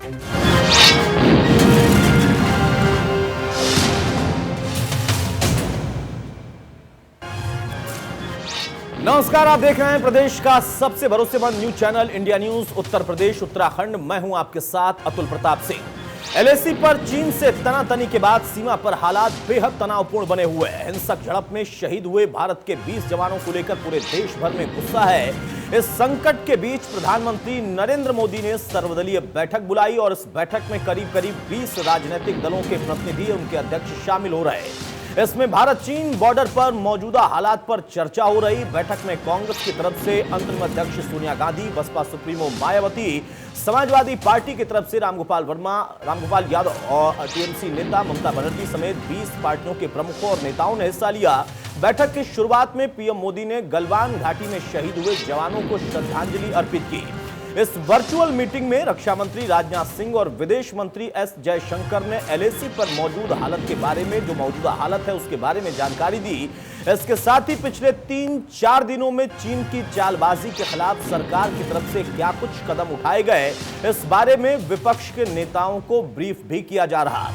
नमस्कार, आप देख रहे हैं प्रदेश का सबसे भरोसेमंद news channel India news Uttar Pradesh Uttarakhand. मैं हूं आपके साथ अतुल प्रताप सिंह। एलएसी पर चीन से तनातनी के बाद सीमा पर हालात बेहद तनावपूर्ण बने हुए हैं। हिंसक झड़प में शहीद हुए भारत के 20 जवानों को लेकर पूरे देश भर में गुस्सा है। इस संकट के बीच प्रधानमंत्री नरेंद्र मोदी ने सर्वदलीय बैठक बुलाई और इस बैठक में करीब 20 राजनीतिक दलों के प्रतिनिधि उनके अध्यक्ष शामिल हो रहे हैं। इसमें भारत चीन बॉर्डर पर मौजूदा हालात पर चर्चा हो रही। बैठक में कांग्रेस की तरफ से अंतरिम अध्यक्ष सोनिया गांधी, बसपा सुप्रीमो मायावती, समाजवादी पार्टी की तरफ से रामगोपाल यादव और टीएमसी नेता ममता बनर्जी समेत 20 पार्टियों के प्रमुखों और नेताओं ने हिस्सा लिया। बैठक की शुरुआत में पीएम मोदी ने गलवान घाटी में शहीद हुए जवानों को श्रद्धांजलि अर्पित की। इस वर्चुअल मीटिंग में रक्षा मंत्री राजनाथ सिंह और विदेश मंत्री एस जयशंकर ने एलएसी पर मौजूद हालत के बारे में, जो मौजूदा हालत है उसके बारे में जानकारी दी। इसके साथ ही पिछले 3-4 दिनों में चीन की चालबाजी के खिलाफ सरकार की तरफ से क्या कुछ कदम उठाए गए, इस बारे में विपक्ष के नेताओं को ब्रीफ भी किया जा रहा।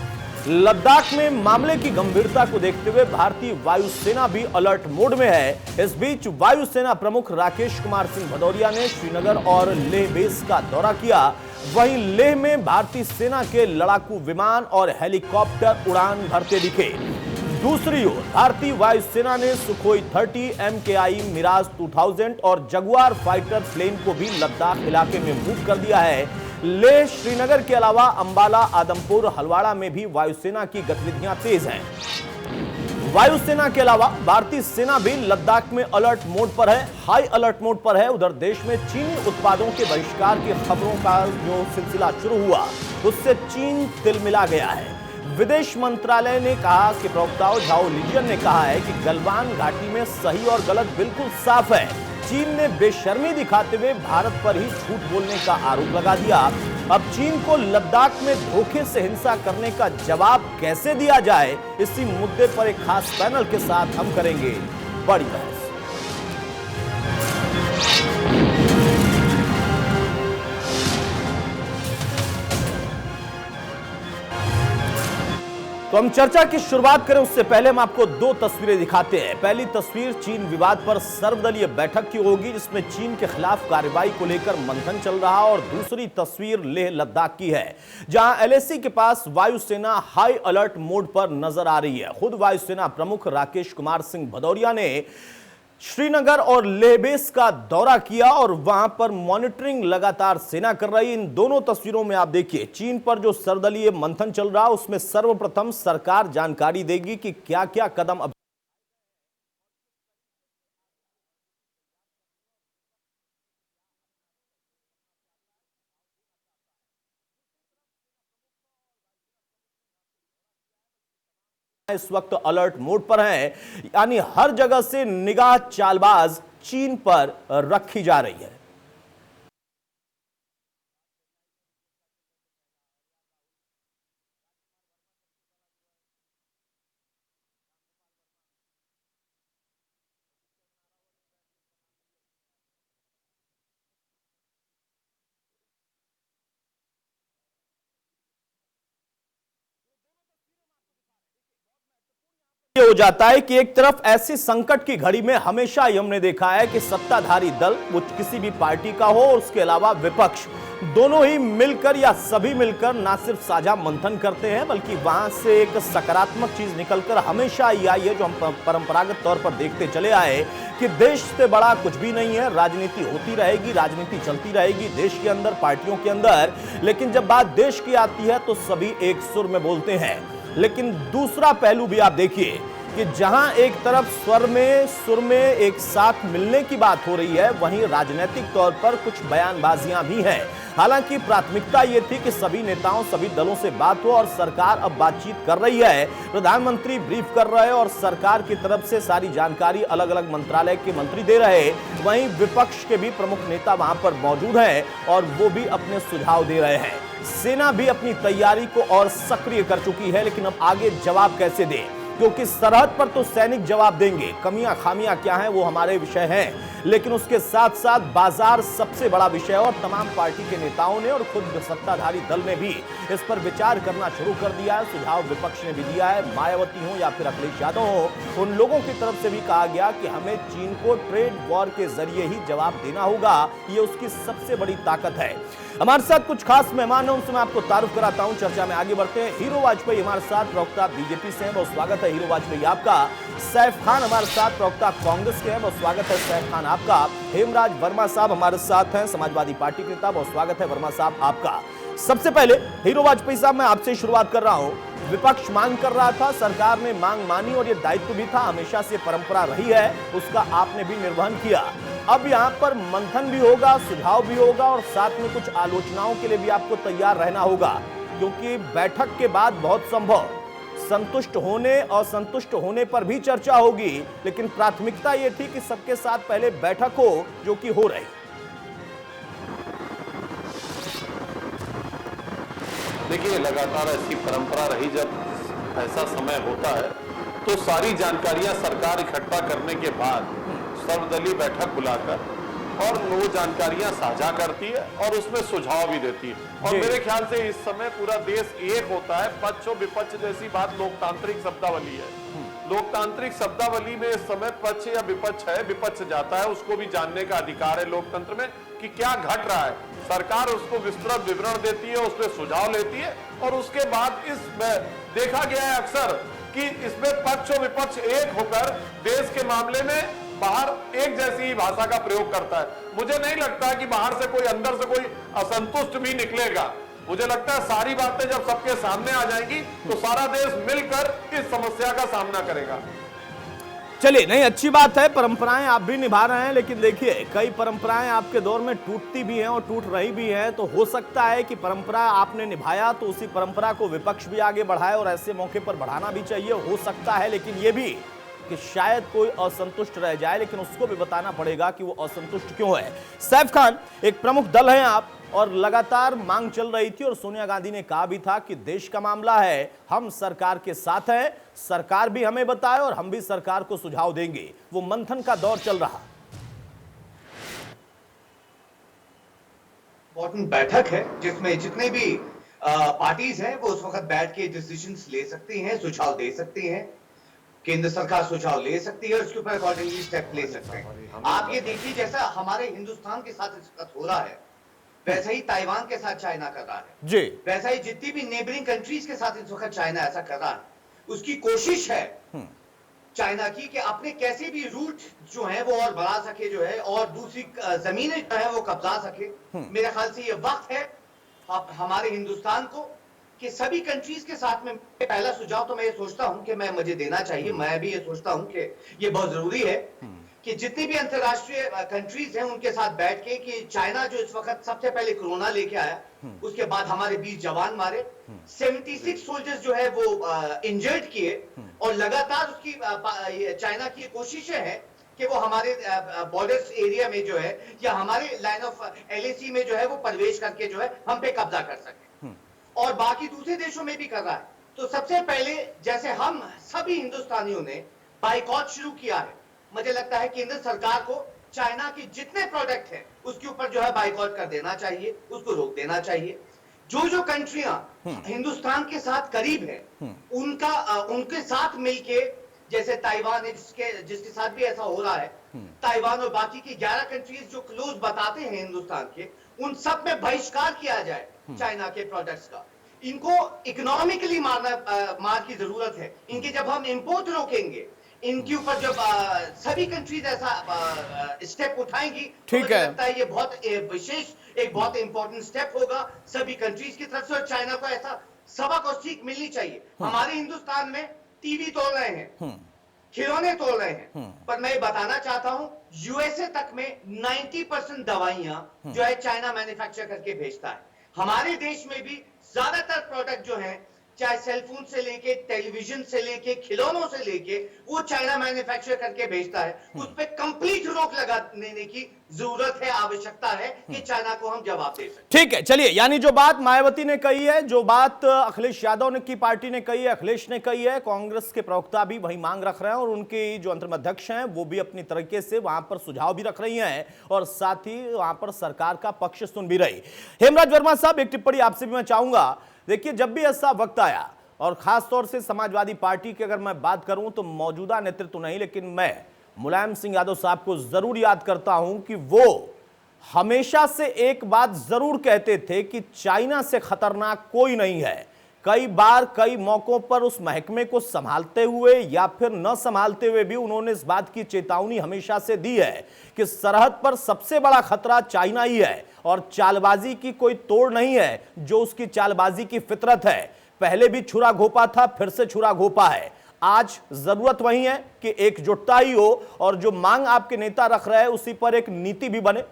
लद्दाख में मामले की गंभीरता को देखते हुए भारतीय वायुसेना भी अलर्ट मोड में है। इस बीच वायुसेना प्रमुख राकेश कुमार सिंह भदौरिया ने श्रीनगर और लेह बेस का दौरा किया। वहीं लेह में भारतीय सेना के लड़ाकू विमान और हेलीकॉप्टर उड़ान भरते दिखे। दूसरी ओर भारतीय वायुसेना ने सुखोई 30, MKI मिराज 2000 और जगुआर फाइटर प्लेन को भी लद्दाख इलाके में मूव कर दिया है। लेह, श्रीनगर के अलावा अंबाला, आदमपुर, हलवाड़ा में भी वायुसेना की गतिविधियां तेज हैं। वायुसेना के अलावा भारतीय सेना भी लद्दाख में अलर्ट मोड पर है, हाई अलर्ट मोड पर है। उधर देश में चीनी उत्पादों के बहिष्कार की खबरों का जो सिलसिला शुरू हुआ उससे चीन तिलमिला गया है। विदेश मंत्रालय ने कहा कि प्रवक्ता झाओ लिजियन ने कहा है कि गलवान घाटी में सही और गलत बिल्कुल साफ है। चीन ने बेशर्मी दिखाते हुए भारत पर ही झूठ बोलने का आरोप लगा दिया। अब चीन को लद्दाख में धोखे से हिंसा करने का जवाब कैसे दिया जाए, इसी मुद्दे पर एक खास पैनल के साथ हम करेंगे बड़ी बहस। तो हम चर्चा की शुरुआत करें उससे पहले हम आपको 2 तस्वीरें दिखाते हैं। पहली तस्वीर चीन विवाद पर सर्वदलीय बैठक की होगी जिसमें चीन के खिलाफ कार्रवाई को लेकर मंथन चल रहा, और दूसरी तस्वीर लेह लद्दाख की है जहां एलएसी के पास वायुसेना हाई अलर्ट मोड पर नजर आ रही है। खुद वायुसेना प्रमुख राकेश कुमार सिंह भदौरिया ने श्रीनगर और लेह बेस का दौरा किया और वहां पर मॉनिटरिंग लगातार सेना कर रही। इन दोनों तस्वीरों में आप देखिए चीन पर जो सर्वदलीय मंथन चल रहा है उसमें सर्वप्रथम सरकार जानकारी देगी कि क्या क्या कदम अब इस वक्त अलर्ट मोड पर हैं, यानी हर जगह से निगाह चालबाज चीन पर रखी जा रही है। हो जाता है कि एक तरफ ऐसी संकट की घड़ी में हमेशा ही हमने देखा है कि सत्ताधारी दल, वो किसी भी पार्टी का हो, उसके अलावा विपक्ष, दोनों ही मिलकर या सभी मिलकर ना सिर्फ साझा मंथन करते हैं बल्कि वहां से एक सकारात्मक चीज निकलकर हमेशा ही आई है, जो हम परंपरागत तौर पर देखते चले आए कि देश से बड़ा कुछ भी नहीं है। राजनीति होती रहेगी, राजनीति चलती रहेगी देश के अंदर, पार्टियों के अंदर, लेकिन जब बात देश की आती है तो सभी एक सुर में बोलते हैं। लेकिन दूसरा पहलू भी आप देखिए कि जहां एक तरफ सुर में एक साथ मिलने की बात हो रही है, वहीं राजनीतिक तौर पर कुछ बयानबाजियां भी हैं। हालांकि प्राथमिकता यह थी कि सभी नेताओं, सभी दलों से बात हो और सरकार अब बातचीत कर रही है, प्रधानमंत्री ब्रीफ कर रहे हैं और सरकार की तरफ से सारी जानकारी अलग अलग मंत्रालय के मंत्री दे रहे। वहीं विपक्ष के भी प्रमुख नेता वहां पर मौजूद हैं और वो भी अपने सुझाव दे रहे हैं। सेना भी अपनी तैयारी को और सक्रिय कर चुकी है, लेकिन अब आगे जवाब कैसे दे, क्योंकि सरहद पर तो सैनिक जवाब देंगे, कमियां खामियां क्या हैं वो हमारे विषय हैं, लेकिन उसके साथ साथ बाजार सबसे बड़ा विषय है और तमाम पार्टी के नेताओं ने और खुद सत्ताधारी दल ने भी इस पर विचार करना शुरू कर दिया है। सुझाव विपक्ष ने भी दिया है, मायावती हो या फिर अखिलेश यादव हो, उन लोगों की तरफ से भी कहा गया कि हमें चीन को ट्रेड वॉर के जरिए ही जवाब देना होगा, ये उसकी सबसे बड़ी ताकत है। हमारे साथ कुछ खास मेहमान हैं, उनसे मैं आपको तारुफ कराता हूं। चर्चा में आगे बढ़ते हैं। हीरो वाजपेयी हमारे साथ, प्रवक्ता बीजेपी से हैं, बहुत स्वागत है हीरो वाजपेयी आपका। सैफ खान हमारे साथ, प्रवक्ता कांग्रेस के हैं, बहुत स्वागत है सैफ खान आपका। हेमराज वर्मा साहब हमारे साथ हैं, समाजवादी पार्टी के नेता, बहुत स्वागत है वर्मा साहब आपका। सबसे पहले हीरो वाजपेयी साहब, मैं आपसे शुरुआत कर रहा हूं। विपक्ष मांग कर रहा था, सरकार ने मांग मानी और ये दायित्व भी था, हमेशा से परंपरा रही है, उसका आपने भी निर्वहन किया। अब यहां पर मंथन भी होगा, सुझाव भी होगा और साथ में कुछ आलोचनाओं के लिए भी आपको तैयार रहना होगा, क्योंकि बैठक के बाद बहुत संभव संतुष्ट होने और असंतुष्ट होने पर भी चर्चा होगी, लेकिन प्राथमिकता यह थी कि सबके साथ पहले बैठक हो, जो कि हो रही। देखिए, लगातार ऐसी परंपरा रही, जब ऐसा समय होता है तो सारी जानकारियां सरकार इकट्ठा करने के बाद सर्वदलीय बैठक बुलाकर और वो जानकारियां साझा करती है और उसमें सुझाव भी देती है। और मेरे ख्याल से इस समय पूरा देश एक होता है। पक्ष और विपक्ष जैसी बात लोकतांत्रिक शब्दावली है। लोकतांत्रिक शब्दावली में इस समय पक्ष या विपक्ष है, विपक्ष जाता है, उसको भी जानने का अधिकार है लोकतंत्र में कि क्या घट रहा है। सरकार उसको विस्तृत विवरण देती है, उसमें सुझाव लेती है और उसके बाद इसमें देखा गया है अक्सर कि इसमें पक्ष और विपक्ष एक होकर देश के मामले में बाहर एक जैसी ही भाषा का प्रयोग करता है। मुझे नहीं लगता कि बाहर से कोई, अंदर से कोई असंतुष्ट भी निकलेगा। मुझे लगता है सारी बातें जब सबके सामने आ जाएंगी तो सारा देश मिलकर इस समस्या का सामना करेगा। चलिए, नहीं, अच्छी बात है, परंपराएं आप भी निभा रहे हैं, लेकिन देखिए कई परंपराएं आपके दौर में टूटती भी हैं और टूट रही भी हैं, तो हो सकता है कि परंपरा आपने निभाया तो उसी परंपरा को विपक्ष भी आगे बढ़ाए और ऐसे मौके पर बढ़ाना भी चाहिए, हो सकता है। लेकिन ये भी कि शायद कोई असंतुष्ट रह जाए, लेकिन उसको भी बताना पड़ेगा कि वो असंतुष्ट क्यों है। सैफ खान, एक प्रमुख दल हैं आप और लगातार मांग चल रही थी और सोनिया गांधी ने कहा भी था कि देश का मामला है, हम सरकार के साथ हैं, सरकार भी हमें बताए और हम भी सरकार को सुझाव देंगे। वो मंथन का दौर चल रहा। इम्पोर्टेंट बैठक है जिसमें जितने भी पार्टीज हैं वो उस वक्त बैठ के डिसीजंस ले सकती हैं, सुझाव दे सकती हैं, केंद्र सरकार सुझाव ले सकती है और उसके ऊपर अकॉर्डिंगली स्टेप ले सकते हैं। आप ये देखिए, जैसा हमारे हिंदुस्तान के साथ इस वक्त हो रहा है, वैसा ही ताइवान के साथ चाइना कर रहा है जी, वैसा ही जितनी भी नेबरिंग कंट्रीज के साथ इस वक्त चाइना ऐसा कर रहा है। उसकी कोशिश है चाइना की कि अपने कैसे भी रूट जो है वो और बढ़ा सके, जो है और दूसरी जमीनें जो है वो कब्जा सके। मेरे ख्याल से ये वक्त है हमारे हिंदुस्तान को कि सभी कंट्रीज के साथ में, पहला सुझाव तो मैं ये सोचता हूं कि मुझे देना चाहिए, मैं भी ये सोचता हूं कि ये बहुत जरूरी है कि जितनी भी अंतरराष्ट्रीय कंट्रीज हैं उनके साथ बैठ के, कि चाइना जो इस वक्त सबसे पहले कोरोना लेके आया, उसके बाद हमारे 20 जवान मारे, 76 सोल्जर्स जो है वो इंजर्ड किए और लगातार उसकी चाइना की कोशिशें हैं कि वो हमारे बॉर्डर्स एरिया में जो है या हमारे लाइन ऑफ LAC में जो है वो प्रवेश करके जो है हम पे कब्जा कर सके और बाकी दूसरे देशों में भी कर रहा है। तो सबसे पहले जैसे हम सभी हिंदुस्तानियों ने बाइकॉट शुरू किया है, मुझे लगता है केंद्र सरकार को चाइना के जितने प्रोडक्ट हैं उसके ऊपर जो है बाइकॉट कर देना चाहिए, उसको रोक देना चाहिए। जो कंट्रियां हिंदुस्तान के साथ करीब है उनके साथ मिलके, जैसे ताइवान है जिसके साथ भी ऐसा हो रहा है, ताइवान और बाकी की 11 कंट्रीज जो क्लोज बताते हैं हिंदुस्तान के, उन सब में बहिष्कार किया जाए चाइना के प्रोडक्ट्स का। इनको इकोनॉमिकली मार की जरूरत है। इनके जब हम इंपोर्ट रोकेंगे, इनके ऊपर जब सभी कंट्रीज ऐसा स्टेप उठाएंगी, ठीक है, लगता है ये बहुत विशेष एक बहुत इंपॉर्टेंट स्टेप होगा सभी कंट्रीज की तरफ से और चाइना को ऐसा सबक और सीख मिलनी चाहिए। हमारे हिंदुस्तान में टीवी तोड़ रहे हैं, खिलौने तोड़ रहे हैं, पर मैं बताना चाहता हूं USA तक में 90% दवाइयां जो है चाइना मैन्युफैक्चर करके भेजता है। हमारे देश में भी ज्यादातर प्रोडक्ट जो हैं चाहे सेलफोन से लेके, टेलीविजन से लेके, खिलौनों से लेके, वो चाइना मैन्युफैक्चर करके भेजता है। उस पर कंप्लीट रोक लगा देने की जरूरत है, आवश्यकता है कि चाइना को हम जवाब दे सकें। ठीक है, चलिए, यानी जो बात मायावती ने कही है, जो बात अखिलेश यादव ने की पार्टी ने कही है, अखिलेश ने कही है, कांग्रेस के प्रवक्ता भी वही मांग रख रहे हैं और उनके जो अंतरिम अध्यक्ष हैं वो भी अपनी तरीके से वहां पर सुझाव भी रख रही हैं और साथ ही वहां पर सरकार का पक्ष सुन भी रही। हेमराज वर्मा साहब, एक टिप्पणी आपसे भी मैं चाहूंगा। देखिए, जब भी ऐसा वक्त आया और खासतौर से समाजवादी पार्टी की अगर मैं बात करूं तो मौजूदा नेतृत्व नहीं, लेकिन मैं मुलायम सिंह यादव साहब को जरूर याद करता हूं कि वो हमेशा से एक बात जरूर कहते थे कि चाइना से खतरनाक कोई नहीं है। कई बार कई मौकों पर उस महकमे को संभालते हुए या फिर न संभालते हुए भी उन्होंने इस बात की चेतावनी हमेशा से दी है कि सरहद पर सबसे बड़ा खतरा चाइना ही है और चालबाजी की कोई तोड़ नहीं है जो उसकी चालबाजी की फितरत है। पहले भी छुरा घोपा था, फिर से छुरा घोपा है। आज जरूरत वही है कि एकजुटता ही हो और जो मांग आपके नेता रख रहे हैं उसी पर एक नीति भी बने।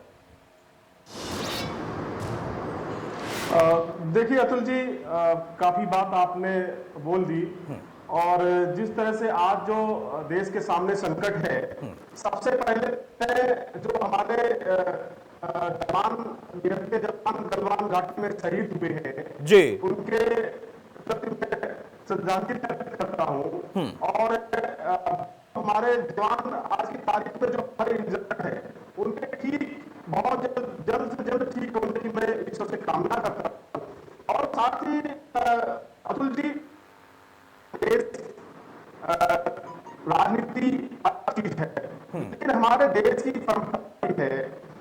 देखिए अतुल जी, काफी बात आपने बोल दी और जिस तरह से आज जो देश के सामने संकट है, सबसे पहले जो हमारे जवान गलवान घाटी में शहीद हुए हैं जी, उनके प्रति मैं श्रद्धांजलि अर्पित करता हूँ और हमारे जवान आज की तारीख में जो हमारे इंजर्ड है उनके ठीक बहुत जल्द से जल्द ठीक होने की मैं ईश्वर से कामना करता हूँ। और साथ ही अतुल जी, राजनीति अच्छी चीज है, लेकिन हमारे देश की परंपरा है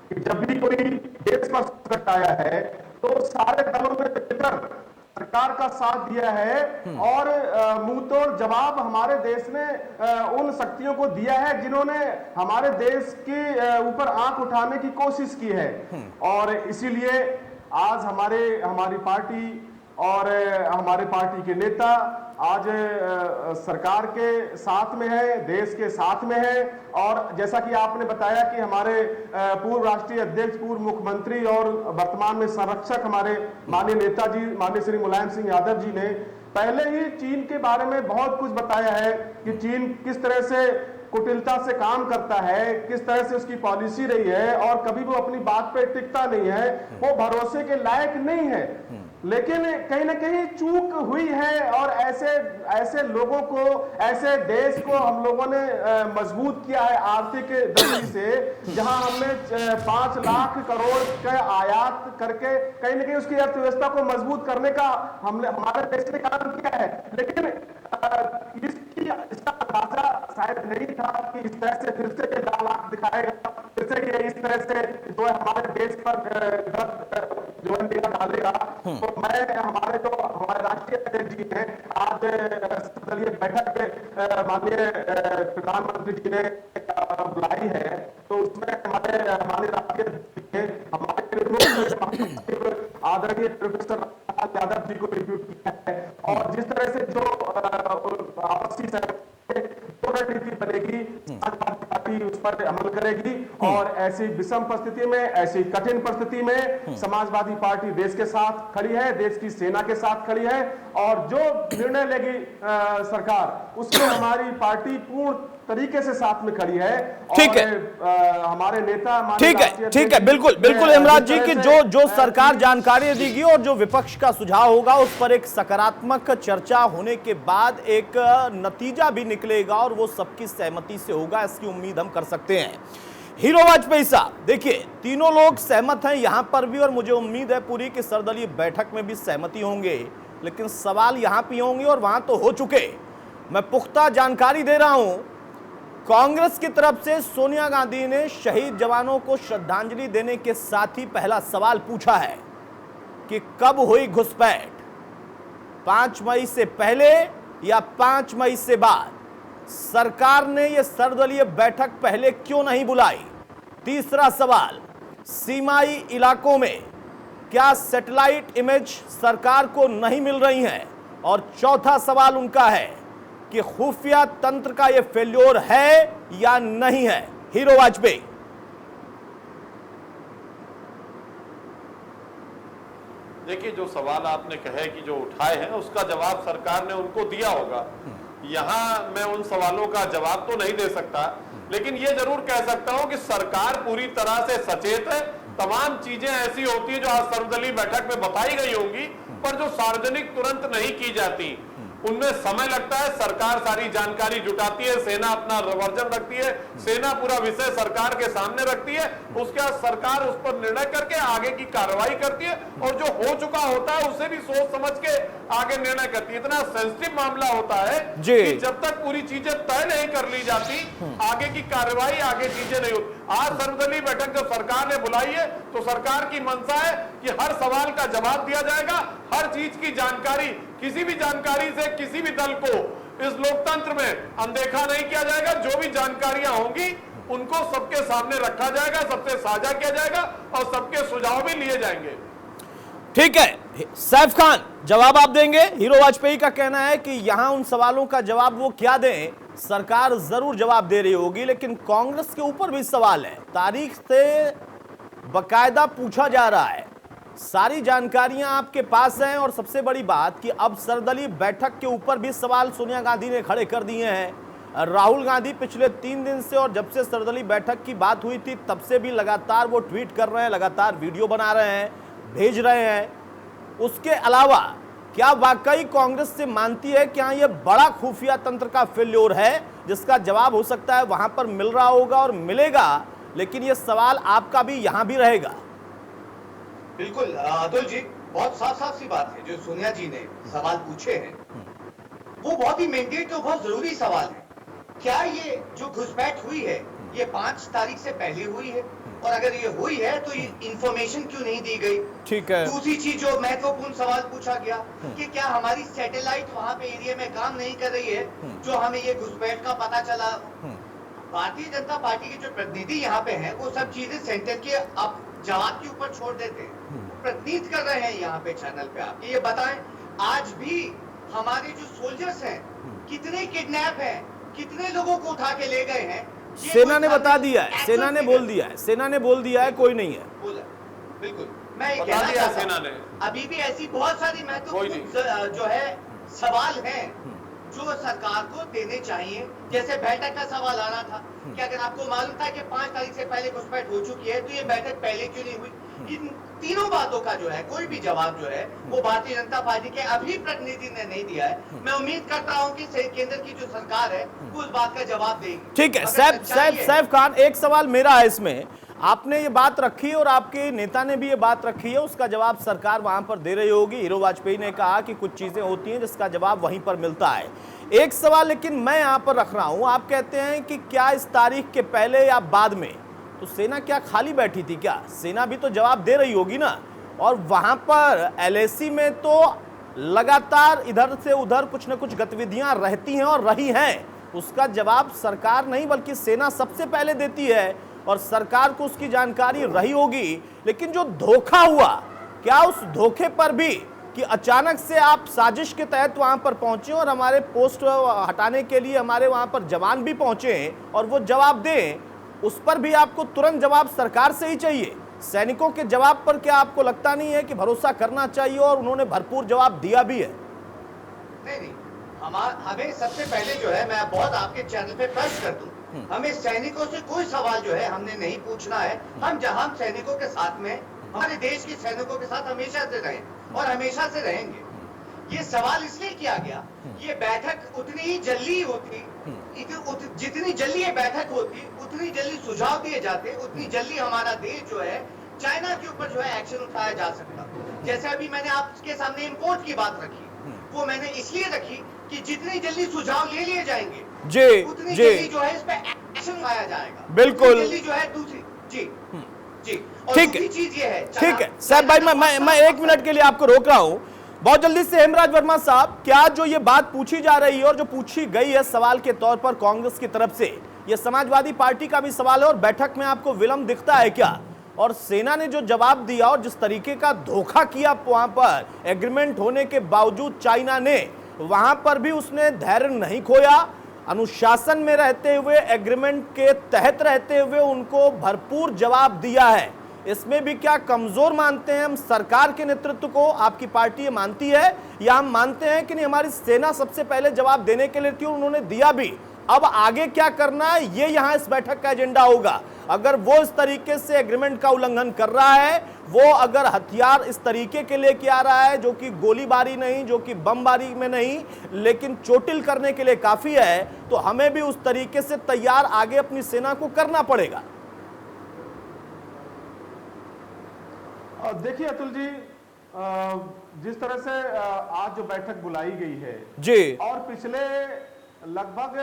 कि जब भी कोई देश पर संकट आया है तो सारे दलों में मिलकर सरकार का साथ दिया है और मुंह तोड़ जवाब हमारे देश ने उन शक्तियों को दिया है जिन्होंने हमारे देश के ऊपर आंख उठाने की कोशिश की है। और इसीलिए आज हमारी पार्टी और हमारे पार्टी के नेता आज सरकार के साथ में है, देश के साथ में है। और जैसा कि आपने बताया कि हमारे पूर्व राष्ट्रीय अध्यक्ष, पूर्व मुख्यमंत्री और वर्तमान में संरक्षक हमारे माननीय नेताजी माननीय श्री मुलायम सिंह यादव जी ने पहले ही चीन के बारे में बहुत कुछ बताया है कि चीन किस तरह से कुटिलता से काम करता है, किस तरह से उसकी पॉलिसी रही है और कभी वो अपनी बात पे टिकता नहीं है, वो भरोसे के लायक नहीं है। लेकिन कहीं ना कहीं चूक हुई है और ऐसे लोगों को, ऐसे देश को हम लोगों ने मजबूत किया है आर्थिक दृष्टि से, जहां हमने 5 लाख करोड़ का आयात करके कहीं ना कहीं उसकी अर्थव्यवस्था को मजबूत करने का हमारे देश ने काम किया है। लेकिन इसका अंदाजा शायद नहीं था कि इस तरह से फिर से लाल आंख दिखाएगा, फिर से ये इस तरह से जो है हमारे देश पर जो है निगाह डालेगा। तो मैं हमारे राष्ट्रीय अध्यक्ष जी ने आज सर्वदलीय बैठक माननीय प्रधानमंत्री जी ने बुलाई है, तो उसमें हमारे राष्ट्रीय अध्यक्ष ने हमारे आदरणीय प्रोफेसर यादव जी को रिव्यू किया है और जिस तरह से जो आपसी रणनीति बनेगी समाजवादी पार्टी उस पर अमल करेगी और ऐसी विषम परिस्थिति में, ऐसी कठिन परिस्थिति में समाजवादी पार्टी देश के साथ खड़ी है, देश की सेना के साथ खड़ी है और जो निर्णय लेगी सरकार उसमें हमारी पार्टी पूर्ण तरीके से साथ में खड़ी है। ठीक है, हमारे नेता ठीक है, बिल्कुल हेमराज जी की जो सरकार जानकारी देगी और जो विपक्ष का सुझाव होगा उस पर एक सकारात्मक चर्चा होने के बाद एक नतीजा भी निकलेगा और वो सबकी सहमति से होगा, इसकी उम्मीद हम कर सकते हैं। हीरो वाजपेयी साहब, देखिए तीनों लोग सहमत हैं यहां पर भी और मुझे उम्मीद है पूरी की सर्वदलीय बैठक में भी सहमति होंगे, लेकिन सवाल यहां भी होंगे और वहां तो हो चुके। मैं पुख्ता जानकारी दे रहा हूं, कांग्रेस की तरफ से सोनिया गांधी ने शहीद जवानों को श्रद्धांजलि देने के साथ ही पहला सवाल पूछा है कि कब हुई घुसपैठ, 5 मई से पहले या 5 मई से बाद। सरकार ने यह सर्वदलीय बैठक पहले क्यों नहीं बुलाई। तीसरा सवाल, सीमाई इलाकों में क्या सैटेलाइट इमेज सरकार को नहीं मिल रही हैं। और चौथा सवाल उनका है कि खुफिया तंत्र का यह फेल्योर है या नहीं है। हीरो वाजपेयी, देखिए, जो सवाल आपने कहे कि जो उठाए हैं उसका जवाब सरकार ने उनको दिया होगा। यहाँ मैं उन सवालों का जवाब तो नहीं दे सकता, लेकिन ये जरूर कह सकता हूं कि सरकार पूरी तरह से सचेत है। तमाम चीजें ऐसी होती है जो आज सर्वदलीय बैठक में बताई गई होंगी, पर जो सार्वजनिक तुरंत नहीं की जाती, उनमें समय लगता है। सरकार सारी जानकारी जुटाती है, सेना अपना वर्जन रखती है, सेना पूरा विषय सरकार के सामने रखती है, उसके बाद सरकार उस पर निर्णय करके आगे की कार्रवाई करती है, और जो हो चुका होता है उसे भी सोच समझ के आगे निर्णय करती है। इतना सेंसिटिव मामला होता है कि जब तक पूरी चीजें तय नहीं कर ली जाती, आगे की कार्रवाई, आगे चीजें नहीं होती। आज सर्वदलीय बैठक जब सरकार ने बुलाई है तो सरकार की मंशा है कि हर सवाल का जवाब दिया जाएगा, हर चीज की जानकारी, किसी भी जानकारी से किसी भी दल को इस लोकतंत्र में अनदेखा नहीं किया जाएगा। जो भी जानकारियां होंगी उनको सबके सामने रखा जाएगा, सबसे साझा किया जाएगा और सबके सुझाव भी लिए जाएंगे। ठीक है सैफ खान, जवाब आप देंगे। हीरो वाजपेयी का कहना है कि यहां उन सवालों का जवाब वो क्या दें, सरकार जरूर जवाब दे रही होगी, लेकिन कांग्रेस के ऊपर भी सवाल है। तारीख से बकायदा पूछा जा रहा है, सारी जानकारियां आपके पास हैं, और सबसे बड़ी बात कि अब सर्वदलीय बैठक के ऊपर भी सवाल सोनिया गांधी ने खड़े कर दिए हैं। राहुल गांधी पिछले 3 दिन से, और जब से सर्वदलीय बैठक की बात हुई थी तब से भी लगातार वो ट्वीट कर रहे हैं, लगातार वीडियो बना रहे हैं, भेज रहे हैं। उसके अलावा क्या वाकई कांग्रेस से मानती है क्या ये बड़ा खुफिया तंत्र का फेल्योर है, जिसका जवाब हो सकता है वहां पर मिल रहा होगा और मिलेगा, लेकिन ये सवाल आपका भी यहां भी रहेगा। बिल्कुल अतुल जी, बहुत साफ साफ सी बात है जो सोनिया जी ने सवाल पूछे हैं, वो बहुत ही मैंडेट और बहुत जरूरी सवाल है। क्या ये जो घुसपैठ हुई है ये 5 तारीख से पहले हुई है, और अगर ये हुई है तो ये इंफॉर्मेशन क्यों नहीं दी गई? ठीक है। दूसरी चीज जो महत्वपूर्ण सवाल पूछा गया कि क्या हमारी सैटेलाइट वहां पे एरिया में काम नहीं कर रही है जो हमें ये घुसपैठ का पता चला? भारतीय जनता पार्टी के जो प्रतिनिधि यहाँ पे हैं वो सब चीजें सेंटर के अब जवाब के ऊपर छोड़ देते हैं, प्रतिनिधित्व कर रहे हैं यहाँ पे चैनल पे। आप ये बताएं, आज भी हमारे जो सोल्जर्स हैं कितने किडनैप हैं, कितने लोगों को उठा के ले गए हैं? सेना ने बता दिया है, सेना ने बोल दिया है, सेना ने बोल दिया है, कोई नहीं है। बिल्कुल, मैं ये कहना चाहता हूं, अभी भी ऐसी बहुत सारी महत्वपूर्ण जो है सवाल हैं जो सरकार को देने चाहिए। जैसे बैठक का सवाल आ रहा था कि अगर आपको मालूम था कि 5 तारीख से पहले घुसपैठ हो चुकी है तो ये बैठक पहले क्यों नहीं हुई? इन तीनों बातों का जो है कोई भी जवाब जो है वो भारतीय जनता पार्टी के अभी प्रतिनिधि ने नहीं दिया है। मैं उम्मीद करता हूं कि केंद्र की जो सरकार है वो उस बात का जवाब देगी। ठीक है सैफ खान, एक सवाल मेरा है इसमें, आपने ये बात रखी और आपके नेता ने भी ये बात रखी है, उसका जवाब सरकार वहां पर दे रही होगी। हीरो वाजपेयी ने कहा कि कुछ चीजें होती हैं जिसका जवाब वहीं पर मिलता है। एक सवाल लेकिन मैं यहां पर रख रहा हूं, आप कहते हैं कि क्या इस तारीख के पहले या बाद में, तो सेना क्या खाली बैठी थी क्या? सेना भी तो जवाब दे रही होगी ना। और वहां पर एलएसी में तो लगातार इधर से उधर कुछ न कुछ गतिविधियां रहती हैं और रही हैं, उसका जवाब सरकार नहीं बल्कि सेना सबसे पहले देती है, और सरकार को उसकी जानकारी रही होगी। लेकिन जो धोखा हुआ, क्या उस धोखे पर भी कि अचानक से आप साजिश के तहत वहां पर पहुंचे और हमारे पोस्ट हटाने के लिए हमारे वहां पर जवान भी पहुंचे और वो जवाब दें, उस पर भी आपको तुरंत जवाब सरकार से ही चाहिए? सैनिकों के जवाब पर क्या आपको लगता नहीं है कि भरोसा करना चाहिए, और उन्होंने भरपूर जवाब दिया भी है? नहीं, हमें सबसे पहले जो है, मैं बहुत आपके चैनल पे प्रेस कर दूं, हमें सैनिकों से कोई सवाल जो है हमने नहीं पूछना है। हम जहां सैनिकों के साथ में, हमारे देश के सैनिकों के साथ हमेशा से रहे और हमेशा से रहेंगे। ये सवाल इसलिए किया गया, ये बैठक उतनी ही जल्दी होती, जितनी जल्दी ये बैठक होती उतनी जल्दी सुझाव दिए जाते, उतनी जल्दी हमारा देश जो है चाइना के ऊपर जो है एक्शन उठाया जा सकता। जैसे अभी मैंने आपके सामने इंपोर्ट की बात रखी, वो मैंने इसलिए रखी कि जितनी जल्दी सुझाव ले लिए जाएंगे उतनी जल्दी जो है इस पे एक्शन उठाया जाएगा। बिल्कुल जल्दी जो है दूसरी जी। ठीक है, चीज ये है, ठीक है साहब भाई, मैं 1 मिनट के लिए आपको रोक रहा हूं। बहुत जल्दी से हेमराज वर्मा साहब, क्या जो ये बात पूछी जा रही है और जो पूछी गई है सवाल के तौर पर कांग्रेस की तरफ से, ये समाजवादी पार्टी का भी सवाल है और बैठक में आपको विलंब दिखता है क्या? और सेना ने जो जवाब दिया और जिस तरीके का धोखा किया वहां पर एग्रीमेंट होने के बावजूद चाइना ने, वहां पर भी उसने धैर्य नहीं खोया, अनुशासन में रहते हुए, एग्रीमेंट के तहत रहते हुए उनको भरपूर जवाब दिया है। इसमें भी क्या कमजोर मानते हैं हम सरकार के नेतृत्व को? आपकी पार्टी ये मानती है, या हम मानते हैं कि नहीं हमारी सेना सबसे पहले जवाब देने के लिए थी और उन्होंने दिया भी, अब आगे क्या करना है ये यहां इस बैठक का एजेंडा होगा। अगर वो इस तरीके से एग्रीमेंट का उल्लंघन कर रहा है, वो अगर हथियार इस तरीके के लेके आ रहा है जो कि गोलीबारी नहीं, जो कि बमबारी में नहीं, लेकिन चोटिल करने के लिए काफी है, तो हमें भी उस तरीके से तैयार आगे अपनी सेना को करना पड़ेगा। देखिए अतुल जी, जिस तरह से आज जो बैठक बुलाई गई है जी, और पिछले लगभग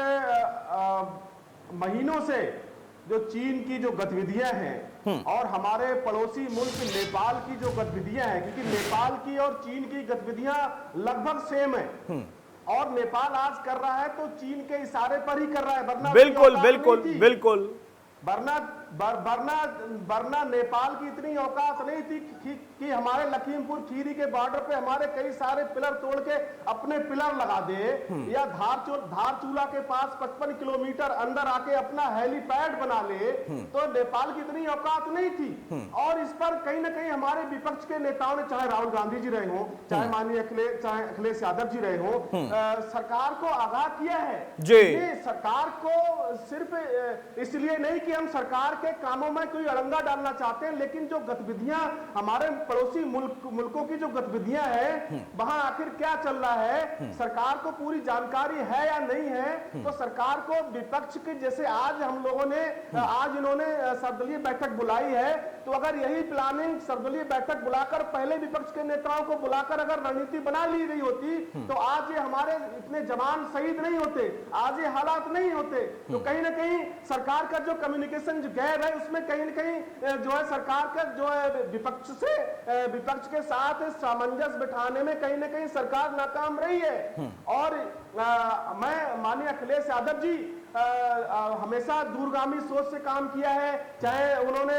महीनों से जो चीन की जो गतिविधियां हैं और हमारे पड़ोसी मुल्क नेपाल की जो गतिविधियां हैं, क्योंकि नेपाल की और चीन की गतिविधियां लगभग सेम है, और नेपाल आज कर रहा है तो चीन के इशारे पर ही कर रहा है, वरना बिल्कुल बिल्कुल बिल्कुल, वरना नेपाल की इतनी औकात नहीं थी कि हमारे लखीमपुर खीरी के बॉर्डर पे हमारे कई सारे पिलर तोड़ के अपने पिलर लगा दे, या धारचूला के पास 55 किलोमीटर अंदर आके अपना हेलीपैड बना ले, तो नेपाल की इतनी औकात नहीं थी। और इस पर कहीं ना कहीं हमारे विपक्ष के नेताओं ने, चाहे राहुल गांधी जी रहे हो, चाहे माननीय अखिलेश यादव जी रहे हो, सरकार को आगाह किया है जी। सरकार को सिर्फ इसलिए नहीं कि हम सरकार के कामों में कोई अड़ंगा डालना चाहते हैं, लेकिन जो गतिविधियां हमारे पड़ोसी मुल्कों की जो गतिविधियां हैं, वहां आखिर क्या चल रहा है, सरकार को पूरी जानकारी है या नहीं है। तो सरकार को विपक्ष के जैसे आज हम लोगों ने, आज इन्होंने सर्वदलीय बैठक बुलाई है, तो अगर यही प्लानिंग सर्वदलीय बैठक बुलाकर पहले विपक्ष के नेताओं को बुलाकर अगर रणनीति बना ली गई होती, तो आज ये हमारे इतने जवान शहीद नहीं होते, आज ये हालात नहीं होते। तो कहीं ना कहीं सरकार का जो कम्युनिकेशन जो गैप है, उसमें कहीं ना कहीं जो है सरकार का जो है विपक्ष के साथ सामंजस्य बिठाने में कहीं ना कहीं सरकार नाकाम रही है। और मैं माननीय अखिलेश यादव जी हमेशा दूरगामी सोच से काम किया है, चाहे उन्होंने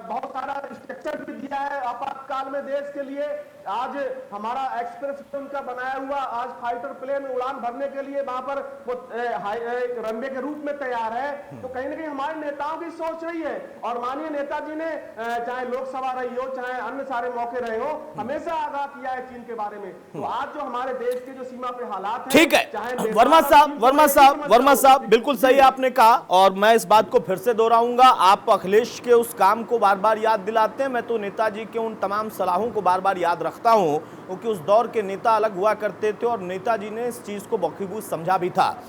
बहुत सारा स्ट्रक्चर भी दिया है आपातकाल में देश के लिए। आज हमारा एक्सप्रेस उनका बनाया हुआ आज फाइटर प्लेन उड़ान भरने के लिए वहां पर वो रनवे के रूप में तैयार है। तो कहीं ना कहीं हमारे नेताओं की सोच रही है, और माननीय नेताजी ने चाहे लोकसभा रही हो, चाहे अन्य सारे मौके रहे हो, हमेशा आगाह किया है चीन के बारे में। तो आज जो हमारे देश के जो सीमा पे हालात हैं, ठीक है वर्मा साहब बिल्कुल सही आपने कहा, और मैं इस बात को फिर से दोहराऊंगा। आप अखिलेश के उस काम को बार बार याद दिलाते हैं, मैं तो नेताजी के उन तमाम सलाहों को बार बार याद रखता हूं, क्योंकि उस दौर के नेता अलग हुआ करते थे और नेताजी ने इस चीज को बखूबी समझा भी था।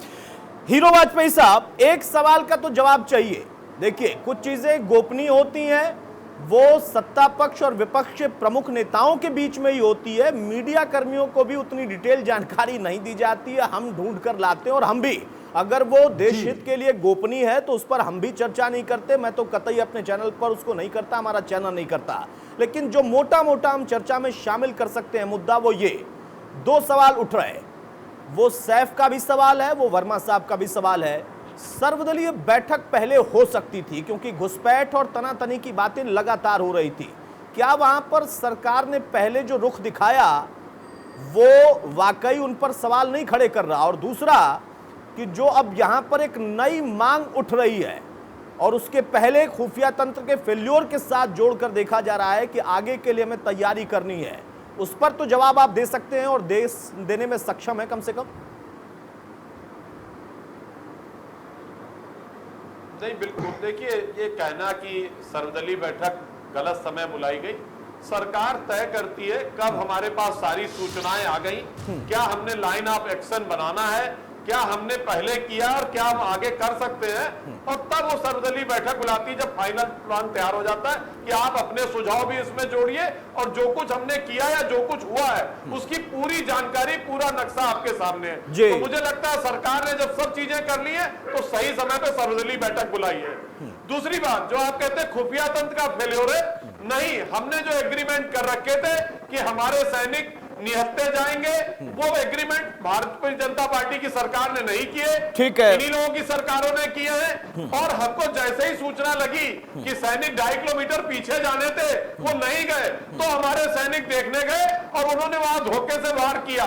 हीरो वाजपेयी साहब, एक सवाल का तो जवाब चाहिए। देखिए, कुछ चीजें गोपनीय होती हैं, वो सत्ता पक्ष और विपक्ष के प्रमुख नेताओं के बीच में ही होती है, मीडिया कर्मियों को भी उतनी डिटेल जानकारी नहीं दी जाती है, हम ढूंढ कर लाते हैं। और हम भी, अगर वो देश हित के लिए गोपनीय है तो उस पर हम भी चर्चा नहीं करते, मैं तो कतई अपने चैनल पर उसको नहीं करता, हमारा चैनल नहीं करता। लेकिन जो मोटा मोटा हम चर्चा में शामिल कर सकते हैं मुद्दा, वो ये दो सवाल उठ रहे हैं। वो सैफ का भी सवाल है, वो वर्मा साहब का भी सवाल है। सर्वदलीय बैठक पहले हो सकती थी, क्योंकि घुसपैठ और तनातनी की बातें लगातार हो रही थी। क्या वहां पर सरकार ने पहले जो रुख दिखाया वो वाकई उन पर सवाल नहीं खड़े कर रहा? और दूसरा कि जो अब यहां पर एक नई मांग उठ रही है और उसके पहले खुफिया तंत्र के फेल्योर के साथ जोड़कर देखा जा रहा है कि आगे के लिए हमें तैयारी करनी है, उस पर तो जवाब आप दे सकते हैं और देने में सक्षम है कम से कम। नहीं, बिल्कुल। देखिए, ये कहना कि सर्वदलीय बैठक गलत समय बुलाई गई, सरकार तय करती है कब हमारे पास सारी सूचनाएं आ गई, क्या हमने लाइन ऑफ एक्शन बनाना है, क्या हमने पहले किया और क्या हम आगे कर सकते हैं, और तब वो सर्वदलीय बैठक बुलाती है जब फाइनल प्लान तैयार हो जाता है कि आप अपने सुझाव भी इसमें जोड़िए और जो कुछ हमने किया या जो कुछ हुआ है उसकी पूरी जानकारी, पूरा नक्शा आपके सामने है। तो मुझे लगता है सरकार ने जब सब चीजें कर ली है तो सही समय पे सर्वदलीय बैठक बुलाई है। दूसरी बात, जो आप कहते हैं खुफिया तंत्र का फेल्योर है, नहीं, हमने जो एग्रीमेंट कर रखे थे कि हमारे सैनिक निहत्ते जाएंगे। वो एग्रीमेंट भारतीय जनता पार्टी की सरकार ने नहीं किए, ठीक है, इन्हीं लोगों की सरकारों ने किए हैं। और हमको जैसे ही सूचना लगी कि सैनिक 2.5 किलोमीटर पीछे जाने थे, वो नहीं गए, तो हमारे सैनिक देखने गए और उन्होंने वहां धोखे से वार किया।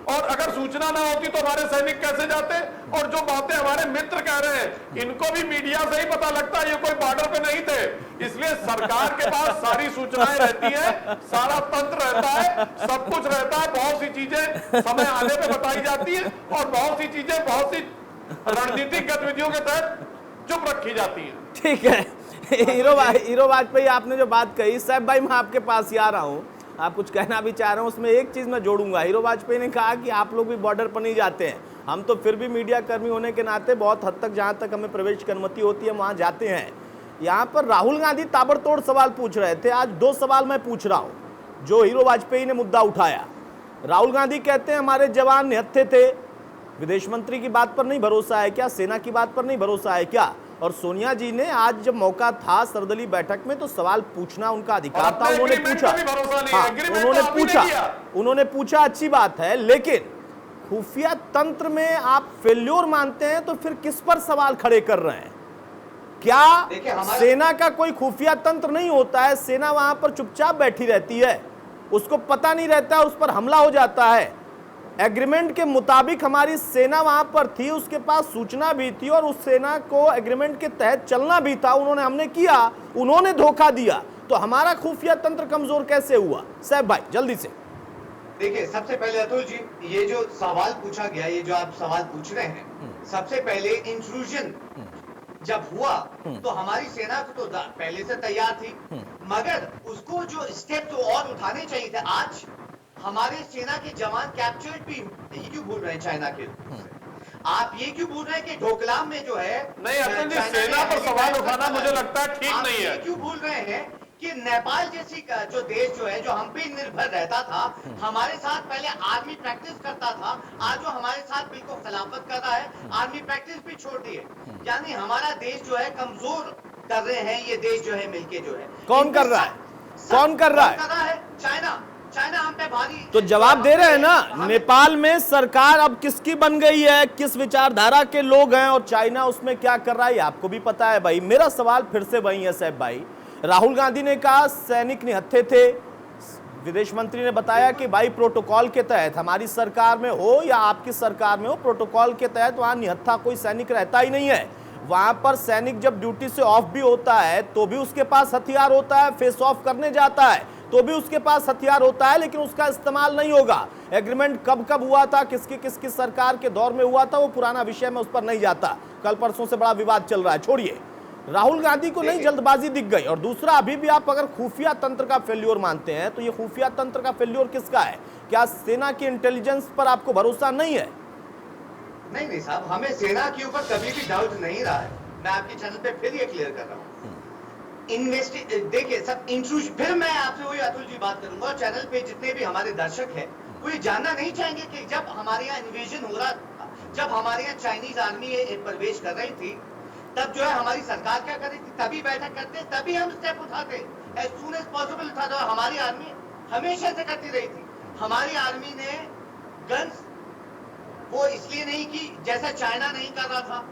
और अगर सूचना ना होती तो हमारे सैनिक कैसे जाते? और जो बातें हमारे मित्र कह रहे हैं, इनको भी मीडिया से ही पता लगता है, ये कोई बॉर्डर पे नहीं थे। इसलिए सरकार के पास सारी सूचनाएं रहती है, सारा तंत्र रहता है, सब कुछ रहता है। बहुत सी चीजें समय आने पे बताई जाती है और बहुत सी चीजें बहुत सी रणनीतिक गतिविधियों के तहत चुप रखी जाती है। ठीक है। हीरो वाजपेयी, आपने जो बात कही, साहब भाई मैं आपके पास ही आ रहा हूँ, आप कुछ कहना भी चाह रहे हो, उसमें एक चीज मैं जोड़ूंगा। हीरो वाजपेयी ने कहा कि आप लोग भी बॉर्डर पर नहीं जाते हैं, हम तो फिर भी मीडिया कर्मी होने के नाते बहुत हद तक जहां तक हमें प्रवेश की अनुमति होती है वहां जाते हैं। यहाँ पर राहुल गांधी ताबड़तोड़ सवाल पूछ रहे थे। आज 2 सवाल मैं पूछ रहा हूं जो हीरो वाजपेयी ने मुद्दा उठाया। राहुल गांधी कहते हैं हमारे जवान निहत्थे थे, विदेश मंत्री की बात पर नहीं भरोसा है क्या, सेना की बात पर नहीं भरोसा है क्या? और सोनिया जी ने आज जब मौका था सर्वदलीय बैठक में तो सवाल पूछना उनका अधिकार था, उन्होंने पूछा। हाँ, उन्होंने पूछा, अच्छी बात है, लेकिन खुफिया तंत्र में आप फेल्योर मानते हैं तो फिर किस पर सवाल खड़े कर रहे हैं? क्या सेना का कोई खुफिया तंत्र नहीं होता है? सेना वहां पर चुपचाप बैठी रहती है, उसको पता नहीं रहता है, उस पर हमला हो जाता है। एग्रीमेंट के मुताबिक हमारी सेना वहां पर थी, उसके पास सूचना भी थी और उस सेना को एग्रीमेंट के तहत चलना भी था, हमने किया, उन्होंने धोखा दिया, तो हमारा खुफिया तंत्र कमजोर कैसे हुआ? साहब भाई जल्दी से। देखिए, सबसे पहले अतुल जी, ये जो सवाल पूछा गया, ये जो आप सवाल पूछ रहे हैं, सबसे पहले इंट्रूजन जब हुआ तो हमारी सेना तो पहले से तैयार थी, मगर उसको जो स्टेप तो और उठाने चाहिए थे। आज हमारे सेना के जवान कैप्चर्ड भी, ये क्यों बोल रहे हैं चाइना के? आप ये क्यों बोल रहे हैं कि डोकलाम में जो है नहीं, अतुल जी सेना पर सवाल उठाना मुझे लगता है ठीक नहीं है। क्यों बोल रहे हैं कि नेपाल जैसी जो देश जो है, जो हम पे निर्भर रहता था, हमारे साथ पहले आर्मी प्रैक्टिस करता था, आज जो हमारे साथ बिल्कुल खिलाफत कर रहा है, आर्मी प्रैक्टिस भी छोड़ दी है। यानी हमारा देश जो है कमजोर कर रहे हैं, ये देश जो है मिलके जो है। कौन कर रहा है? कौन कर रहा है? चाइना हम पे भारी। तो जवाब दे रहे हैं ना, नेपाल में सरकार अब किसकी बन गई है, किस विचारधारा के लोग हैं, और चाइना उसमें क्या कर रहा है आपको भी पता है भाई। मेरा सवाल फिर से वही है साहब भाई, राहुल गांधी ने कहा सैनिक निहत्थे थे, विदेश मंत्री ने बताया कि भाई प्रोटोकॉल के तहत हमारी सरकार में हो या आपकी सरकार में हो, प्रोटोकॉल के तहत वहां निहत्था कोई सैनिक रहता ही नहीं है। वहां पर सैनिक जब ड्यूटी से ऑफ भी होता है तो भी उसके पास हथियार होता है, फेस ऑफ करने जाता है तो भी उसके पास हथियार होता है, लेकिन उसका इस्तेमाल नहीं होगा। एग्रीमेंट कब कब हुआ था, किसकी सरकार के दौर में हुआ था, वो पुराना विषय में उस पर नहीं जाता। कल परसों से बड़ा विवाद चल रहा है, छोड़िए। राहुल गांधी को नहीं जल्दबाजी दिख गई। और दूसरा, अभी भी आप अगर खुफिया तंत्र का फेल्योर मानते हैं तो ये खुफिया तंत्र का फेल्योर किसका है? क्या सेना की इंटेलिजेंस पर आपको भरोसा नहीं है? नहीं साहब, हमें सेना के ऊपर कभी भी डाउट नहीं रहा है। मैं आपके चैनल पे फिर ये क्लियर कर रहा हूँ। देखिए सब इंट्रूजन, फिर मैं आपसे वही अतुल जी बात करूंगा, और चैनल पे जितने भी हमारे दर्शक हैं वो ये जानना नहीं चाहेंगे कि जब हमारे यहाँ इन्वेजन हो रहा था, जब हमारे यहाँ चाइनीज आर्मी प्रवेश कर रही थी, तब जो है हमारी सरकार क्या कर रही थी? तभी बैठक करते, तभी हम स्टेप उठाते, एज सून एज पॉसिबल उठाते। और हमारी आर्मी हमेशा से करती रही थी। हमारी आर्मी ने गन्स वो इसलिए नहीं की जैसा चाइना नहीं कर रहा था।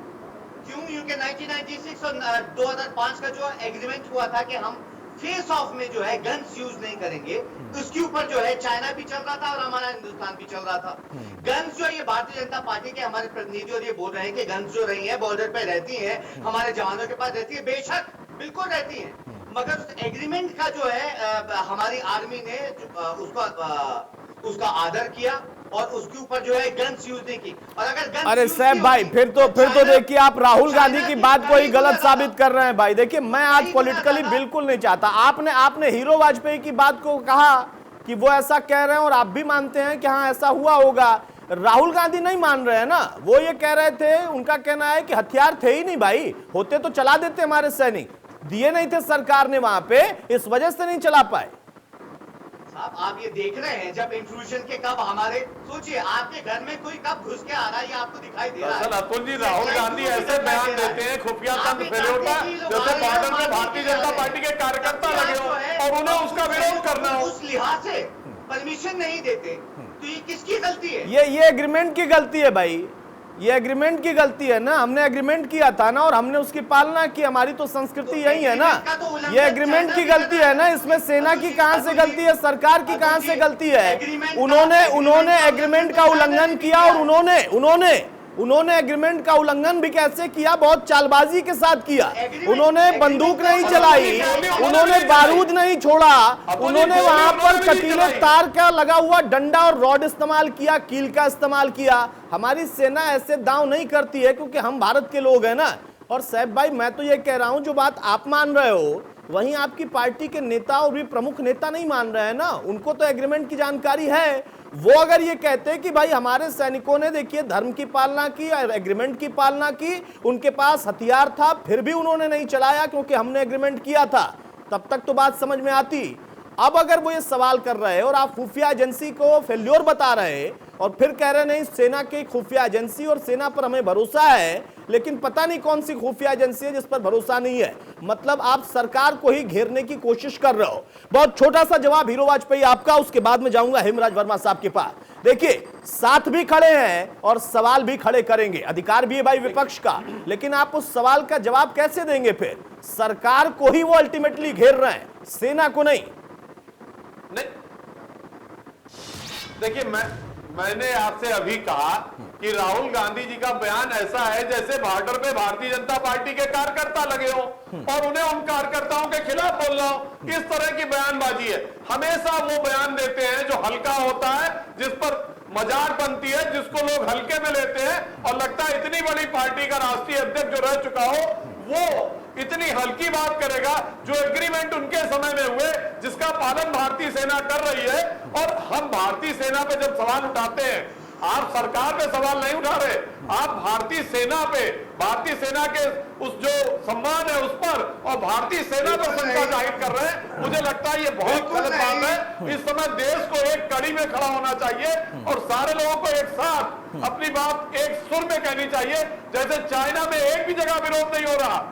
क्यों? क्योंकि 1996 और 2005 का जो एग्रीमेंट हुआ था कि हम फेस ऑफ में जो है गन्स यूज नहीं करेंगे, उसके ऊपर जो है चाइना भी चल रहा था और हमारा हिंदुस्तान भी चल रहा था। गन्स जो है, ये भारतीय जनता पार्टी के हमारे प्रतिनिधि और ये बोल रहे हैं कि गन्स जो रही है बॉर्डर पे रहती है, हमारे जवानों के पास रहती है, बेशक बिल्कुल रहती है, मगर उस एग्रीमेंट का जो है हमारी आर्मी ने उसका आदर किया और उसके ऊपर जो है गन्स यूज नहीं की। और अगर गन्स, अरे साहब भाई फिर तो देखिए आप राहुल गांधी की बात को ही गलत साबित कर रहे हैं भाई। देखिए मैं आज पॉलिटिकली बिल्कुल नहीं चाहता, आपने हीरो वाजपेयी की बात को कहा कि वो ऐसा कह रहे हैं और आप भी मानते हैं कि हाँ ऐसा हुआ होगा। राहुल गांधी नहीं मान रहे हैं ना, वो ये कह रहे थे, उनका कहना है कि हथियार थे ही नहीं भाई, होते तो चला देते, हमारे सैनिक दिए नहीं थे सरकार ने वहां पे, इस वजह से नहीं चला पाए। आप ये देख रहे हैं जब इंट्रूजन के कब हमारे, सोचिए आपके घर में कोई कब घुस के आ रहा है, ये आपको दिखाई दे रहा है। अतुल जी, राहुल गांधी ऐसे बयान देते हैं खुफिया तंत्र फेल्योर का, जैसे बॉर्डर में भारतीय जनता पार्टी के कार्यकर्ता लगे हो और उन्हें उसका विरोध करना हो। उस लिहाज से परमिशन नहीं देते तो ये किसकी गलती है? ये एग्रीमेंट की गलती है भाई, ये एग्रीमेंट की गलती है ना। हमने एग्रीमेंट किया था ना और हमने उसकी पालना की, हमारी तो संस्कृति यही है ना। ये एग्रीमेंट की गलती है ना, इसमें सेना की कहां से गलती है, सरकार की कहां से गलती है? उन्होंने एग्रीमेंट का उल्लंघन किया और उन्होंने एग्रीमेंट का उल्लंघन भी कैसे किया? बहुत चालबाजी के साथ किया। उन्होंने बंदूक नहीं चलाई, उन्होंने बारूद नहीं छोड़ा, उन्होंने वहां पर कटीले तार का लगा हुआ डंडा और रॉड इस्तेमाल किया, कील का इस्तेमाल किया। हमारी सेना ऐसे दांव नहीं करती है क्योंकि हम भारत के लोग हैं ना। और साहब भाई मैं तो ये कह रहा हूं, जो बात आप मान रहे हो वहीं आपकी पार्टी के नेता और भी प्रमुख नेता नहीं मान रहे हैं ना। उनको तो एग्रीमेंट की जानकारी है। वो अगर ये कहते हैं कि भाई हमारे सैनिकों ने देखिए धर्म की पालना की और एग्रीमेंट की पालना की, उनके पास हथियार था फिर भी उन्होंने नहीं चलाया क्योंकि हमने एग्रीमेंट किया था, तब तक तो बात समझ में आती। अब अगर वो ये सवाल कर रहे हैं और आप खुफिया एजेंसी को फेल्योर बता रहे हैं और फिर कह रहे नहीं सेना की खुफिया एजेंसी और सेना पर हमें भरोसा है, लेकिन पता नहीं कौन सी खुफिया एजेंसी है जिस पर भरोसा नहीं है। मतलब आप सरकार को ही घेरने की कोशिश कर रहे हो। बहुत छोटा सा जवाब हीरो वाजपेयी आपका, उसके बाद में जाऊंगा हेमराज वर्मा साहब के पास। देखिए साथ भी खड़े हैं और सवाल भी खड़े करेंगे, अधिकार भी है भाई विपक्ष का, लेकिन आप उस सवाल का जवाब कैसे देंगे? फिर सरकार को ही वो अल्टीमेटली घेर रहे हैं, सेना को नहीं। देखिए मैंने आपसे अभी कहा कि राहुल गांधी जी का बयान ऐसा है जैसे बॉर्डर पे भारतीय जनता पार्टी के कार्यकर्ता लगे हो और उन्हें उन कार्यकर्ताओं के खिलाफ बोल रहा हूं। इस तरह की बयानबाजी है। हमेशा वो बयान देते हैं जो हल्का होता है, जिस पर मजाक बनती है, जिसको लोग हल्के में लेते हैं और लगता है इतनी बड़ी पार्टी का राष्ट्रीय अध्यक्ष जो रह चुका हो वो इतनी हल्की बात करेगा। जो एग्रीमेंट उनके समय में हुए, जिसका पालन भारतीय सेना कर रही है, और हम भारतीय सेना पे जब सवाल उठाते हैं, आप सरकार पे सवाल नहीं उठा रहे, आप भारतीय सेना पे, भारतीय सेना के उस जो सम्मान है उस पर और भारतीय सेना पर शंका जाहिर कर रहे हैं। मुझे लगता है ये बहुत गलत बात है। इस समय देश को एक कड़ी में खड़ा होना चाहिए और सारे लोगों को एक साथ अपनी बात एक सुर में कहनी चाहिए। जैसे चाइना में एक भी जगह विरोध नहीं हो रहा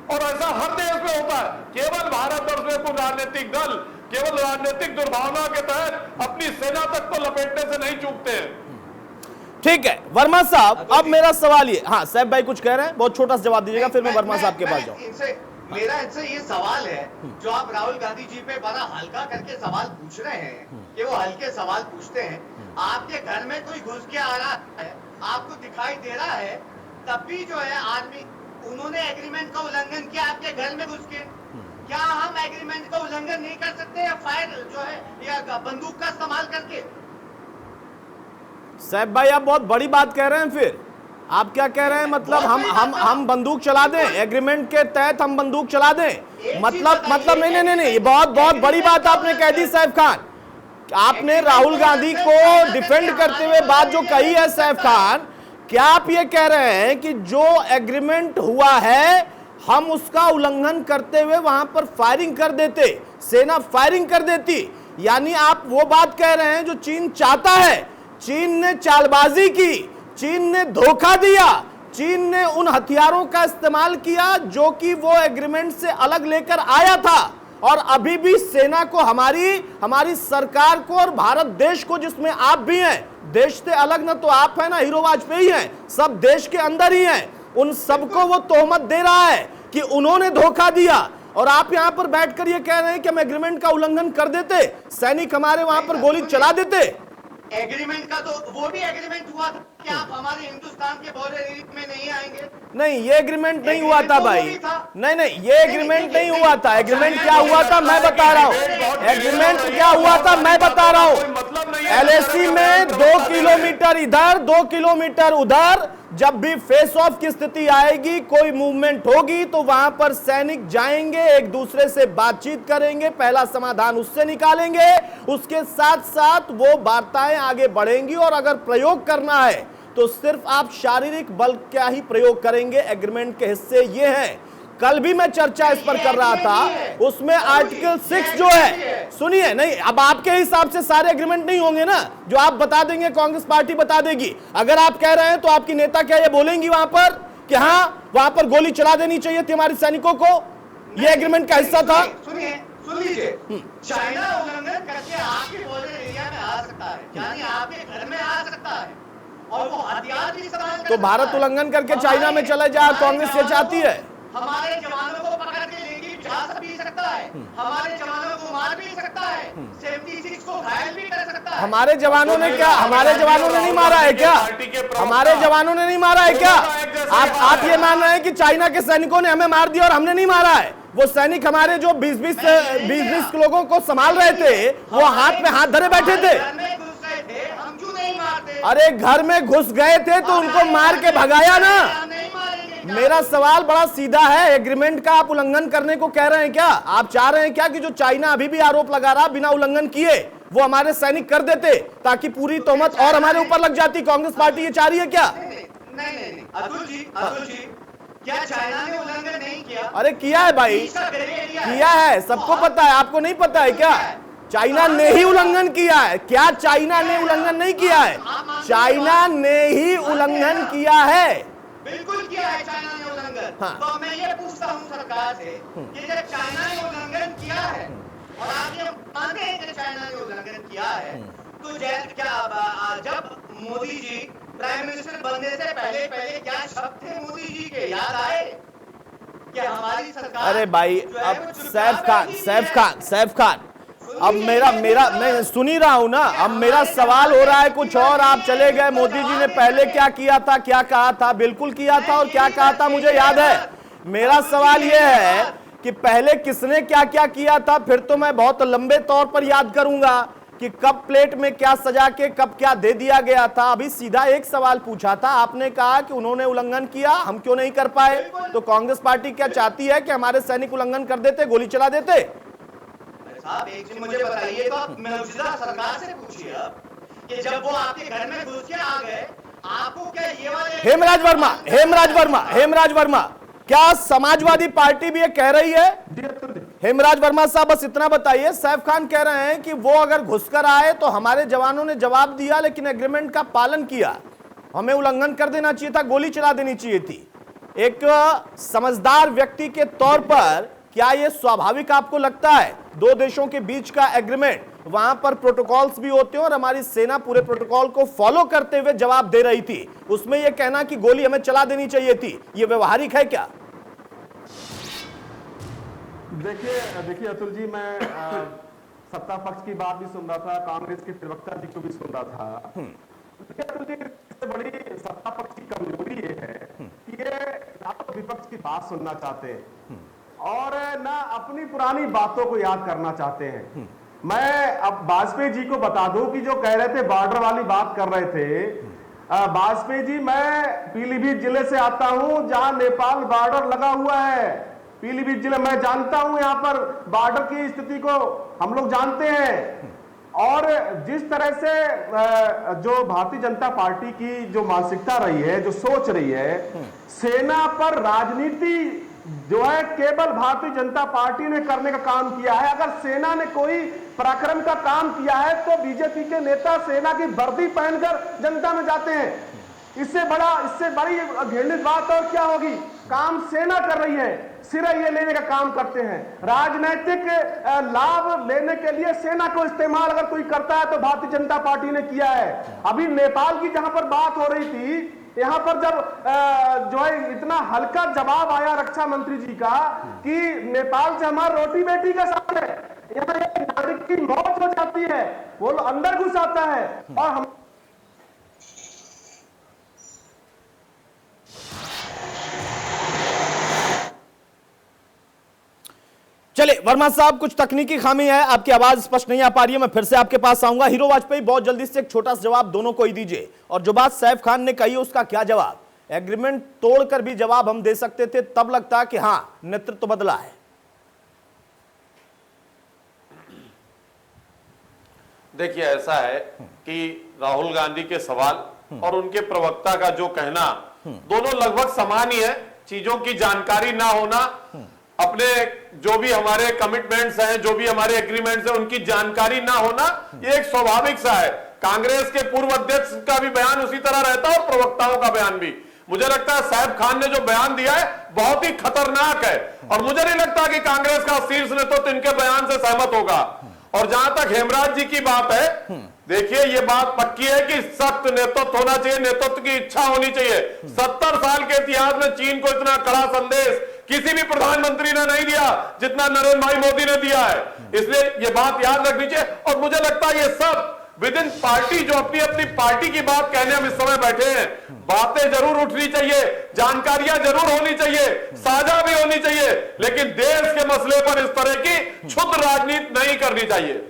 और ऐसा हर देश में होता है। केवल भारतवर्ष में कुछ राजनीतिक दल केवल राजनीतिक दुर्भावना के तहत अपनी सेना तक को लपेटने से नहीं चूकते हैं। ठीक है वर्मा साहब, अब मेरा सवाल ये, हाँ साहब भाई कुछ कह रहे हैं, बहुत छोटा सा जवाब दीजिएगा फिर मैं वर्मा साहब के पास जाऊँ। मेरा इनसे ये सवाल है जो आप राहुल गांधी जी पे बड़ा हल्का करके सवाल पूछ रहे हैं कि वो हल्के सवाल पूछते हैं। आपके घर में कोई घुस के आ रहा है, आपको दिखाई दे रहा है, तब भी जो है आदमी उन्होंने एग्रीमेंट का उल्लंघन किया आपके घर में घुस के। क्या हम एग्रीमेंट का उल्लंघन नहीं कर सकते या फायर जो है या बंदूक का इस्तेमाल करके? साहब भाई आप बहुत बड़ी बात कह रहे हैं। फिर आप क्या कह रहे हैं? मतलब हम बंदूक चला दें, एग्रीमेंट के तहत हम बंदूक चला दें? मतलब नहीं, ये बहुत बड़ी बात आपने कह दी सैफ खान। आपने राहुल गांधी को डिफेंड करते हुए बात जो कही है सैफ खान, क्या आप ये कह रहे हैं कि जो एग्रीमेंट हुआ है हम उसका उल्लंघन करते हुए वहां पर फायरिंग कर देते, सेना फायरिंग कर देती? यानी आप वो बात कह रहे हैं जो चीन चाहता है। चीन ने चालबाजी की, चीन ने धोखा दिया, चीन ने उन हथियारों का इस्तेमाल किया जो कि वो एग्रीमेंट से अलग लेकर आया था। और अभी भी सेना को, हमारी सरकार को और भारत देश को, जिसमें आप भी हैं, देश से अलग ना तो आप हैं ना हीरो वाजपेयी हैं, सब देश के अंदर ही हैं, उन सबको वो तोहमत दे रहा है कि उन्होंने धोखा दिया। और आप यहां पर बैठकर ये कह रहे हैं कि हम एग्रीमेंट का उल्लंघन कर देते, सैनिक हमारे वहां पर गोली चला देते। एग्रीमेंट का तो वो भी एग्रीमेंट हुआ था कि आप हमारे हिंदुस्तान के बॉर्डर एरिया में नहीं आएंगे। नहीं ये एग्रीमेंट नहीं हुआ था भाई, नहीं ये एग्रीमेंट नहीं हुआ था। एग्रीमेंट क्या हुआ था मैं बता रहा हूँ, एग्रीमेंट क्या हुआ था मैं बता रहा हूँ। एलएसी में 2 किलोमीटर इधर 2 किलोमीटर उधर, जब भी फेस ऑफ की स्थिति आएगी, कोई मूवमेंट होगी तो वहां पर सैनिक जाएंगे, एक दूसरे से बातचीत करेंगे, पहला समाधान उससे निकालेंगे, उसके साथ साथ वो वार्ताएं आगे बढ़ेंगी। और अगर प्रयोग करना है तो सिर्फ आप शारीरिक बल का ही प्रयोग करेंगे। एग्रीमेंट के हिस्से ये हैं। कल भी मैं चर्चा इस पर कर रहा था, उसमें आर्टिकल 6 जो है, सुनिए, नहीं अब आपके हिसाब से सारे एग्रीमेंट नहीं होंगे ना, जो आप बता देंगे कांग्रेस पार्टी बता देगी। अगर आप कह रहे हैं तो आपकी नेता क्या ये बोलेंगी वहां पर कि हाँ वहां पर गोली चला देनी चाहिए थी हमारे सैनिकों को, ये एग्रीमेंट का हिस्सा था? सुनिए सुन लीजिए, चाइना उल्लंघन करके आपके बॉर्डर एरिया में आ सकता है, यानी आपके घर में आ सकता है, और वो हथियार भी इस्तेमाल कर तो भारत उल्लंघन करके चाइना में चले जाए, कांग्रेस ये चाहती है। हमारे जवानों को पकड़ के लेके जा भी सकता है, हमारे जवानों को मार भी सकता है, 76 को घायल भी कर सकता है। हमारे जवानों ने क्या, हमारे जवानों ने नहीं मारा है क्या? हमारे जवानों ने नहीं मारा है क्या? आप ये मान रहे हैं कि चाइना के सैनिकों ने हमें मार दिया और हमने नहीं मारा है? वो सैनिक हमारे जो 20 लोगों को संभाल रहे थे, वो हाथ में हाथ धरे बैठे थे। हम क्यों नहीं मारते? अरे घर में घुस गए थे तो उनको मार के भगाया ना। मेरा सवाल बड़ा सीधा है, एग्रीमेंट का आप उल्लंघन करने को कह रहे हैं क्या? आप चाह रहे हैं क्या कि जो चाइना अभी भी आरोप लगा रहा बिना उल्लंघन किए, वो हमारे सैनिक कर देते ताकि पूरी तोहमत और हमारे ऊपर लग जाती? कांग्रेस पार्टी ये चाह रही है क्या? नहीं, अतुल जी, क्या चाइना ने उल्लंघन नहीं किया? अरे किया है भाई, किया है, सबको पता है। आपको नहीं पता है क्या? चाइना ने ही उल्लंघन किया है। क्या चाइना ने उल्लंघन नहीं किया है? चाइना ने ही उल्लंघन किया है। बिल्कुल किया है चाइना ने उल्लंघन। हाँ। तो मैं ये पूछता हूँ सरकार से कि जब चाइना ने उल्लंघन किया है और आप ये मानते हैं कि चाइना ने उल्लंघन किया है, तो जब मोदी जी प्राइम मिनिस्टर बनने से पहले क्या शब्द थे मोदी जी के, याद आए कि हमारी सरकार? अरे भाई, अब सैफ खान अब मैं सुन ही रहा हूं ना। अब मेरा सवाल हो रहा है कुछ और, आप चले गए। मोदी जी ने पहले क्या किया था, क्या कहा था? बिल्कुल किया था, और क्या कहा था मुझे याद है। मेरा सवाल यह है कि पहले किसने क्या क्या किया था, फिर तो मैं बहुत लंबे तौर पर याद करूंगा कि कब प्लेट में क्या सजा के कब क्या दे दिया गया था। अभी सीधा एक सवाल पूछा था, आपने कहा कि उन्होंने उल्लंघन किया, हम क्यों नहीं कर पाए। तो कांग्रेस पार्टी क्या चाहती है कि हमारे सैनिक उल्लंघन कर देते, गोली चला देते? साहब एक चीज मुझे बताइए, तो आप मौजूदा सरकार से पूछिए अब कि जब वो आपके घर में घुस के आ गए, आपको क्या ये वाले हेमराज वर्मा क्या समाजवादी पार्टी भी ये कह रही है? हेमराज वर्मा साहब बस इतना बताइए। सैफ खान कह रहे हैं कि वो अगर घुसकर आए तो हमारे जवानों ने जवाब दिया, लेकिन एग्रीमेंट का पालन किया, हमें उल्लंघन कर देना चाहिए था, गोली चला देनी चाहिए थी। एक समझदार व्यक्ति के तौर पर क्या यह स्वाभाविक आपको लगता है? दो देशों के बीच का एग्रीमेंट, वहां पर प्रोटोकॉल्स भी होते हैं और हमारी सेना पूरे प्रोटोकॉल को फॉलो करते हुए जवाब दे रही थी, उसमें यह कहना कि गोली हमें चला देनी चाहिए थी, यह व्यवहारिक है क्या? देखिए अतुल जी, मैं सत्ता पक्ष की बात भी सुन रहा था, कांग्रेस के प्रवक्ता जी को भी सुन रहा था। अतुल जी, सबसे बड़ी सत्ता पक्ष की कमजोरी ये है कि ये ना तो विपक्ष की बात सुनना चाहते हैं और ना अपनी पुरानी बातों को याद करना चाहते हैं। मैं अब वाजपेयी जी को बता दूं कि जो कह रहे थे बॉर्डर वाली बात कर रहे थे, वाजपेयी जी, मैं पीलीभीत जिले से आता हूं जहां नेपाल बॉर्डर लगा हुआ है। पीलीभीत जिले मैं जानता हूं, यहां पर बॉर्डर की स्थिति को हम लोग जानते हैं। और जिस तरह से जो भारतीय जनता पार्टी की जो मानसिकता रही है, जो सोच रही है, सेना पर राजनीति जो है केवल भारतीय जनता पार्टी ने करने का काम किया है। अगर सेना ने कोई पराक्रम का काम किया है तो बीजेपी के नेता सेना की वर्दी पहनकर जनता में जाते हैं। इससे बड़ी घृणित बात और क्या होगी? काम सेना कर रही है, सिरा ये लेने का काम करते हैं। राजनीतिक लाभ लेने के लिए सेना को इस्तेमाल अगर कोई करता है तो भारतीय जनता पार्टी ने किया है। अभी नेपाल की जहां पर बात हो रही थी, यहां पर जब जो है इतना हल्का जवाब आया रक्षा मंत्री जी का कि नेपाल से हमारा रोटी बेटी का साथ है, यहाँ एक नागरिक की मौत हो जाती है, वो अंदर घुस आता है और हम चलिए वर्मा साहब, कुछ तकनीकी खामी है, आपकी आवाज स्पष्ट नहीं आ पा रही है, मैं फिर से आपके पास आऊंगा। हीरो वाजपेयी, बहुत जल्दी से एक छोटा सा जवाब दोनों को ही दीजिए। और जो बात सैफ खान ने कही उसका क्या जवाब? एग्रीमेंट तोड़कर भी जवाब हम दे सकते थे, तब लगता कि हां नेतृत्व तो बदला है। देखिए, ऐसा है कि राहुल गांधी के सवाल और उनके प्रवक्ता का जो कहना, दोनों लगभग समान ही है। चीजों की जानकारी ना होना, अपने जो भी हमारे कमिटमेंट्स हैं, जो भी हमारे एग्रीमेंट्स हैं, उनकी जानकारी ना होना, ये एक स्वाभाविक सा है। कांग्रेस के पूर्व अध्यक्ष का भी बयान उसी तरह रहता है और प्रवक्ताओं का बयान भी। मुझे लगता है साहब खान ने जो बयान दिया है बहुत ही खतरनाक है, और मुझे नहीं लगता कि कांग्रेस का शीर्ष नेतृत्व इनके बयान से सहमत होगा। और जहां तक हेमराज जी की बात है, देखिए ये बात पक्की है कि सख्त नेतृत्व होना चाहिए, नेतृत्व की इच्छा होनी चाहिए। 70 साल के इतिहास में चीन को इतना कड़ा संदेश किसी भी प्रधानमंत्री ने नहीं दिया जितना नरेंद्र भाई मोदी ने दिया है, इसलिए ये बात याद रखनी चाहिए। और मुझे लगता है ये सब विद इन पार्टी जो अपनी अपनी पार्टी की बात कहने हम इस समय बैठे हैं, बातें जरूर उठनी चाहिए, जानकारियां जरूर होनी चाहिए, साझा भी होनी चाहिए, लेकिन देश के मसले पर इस तरह की क्षुद्र राजनीति नहीं करनी चाहिए।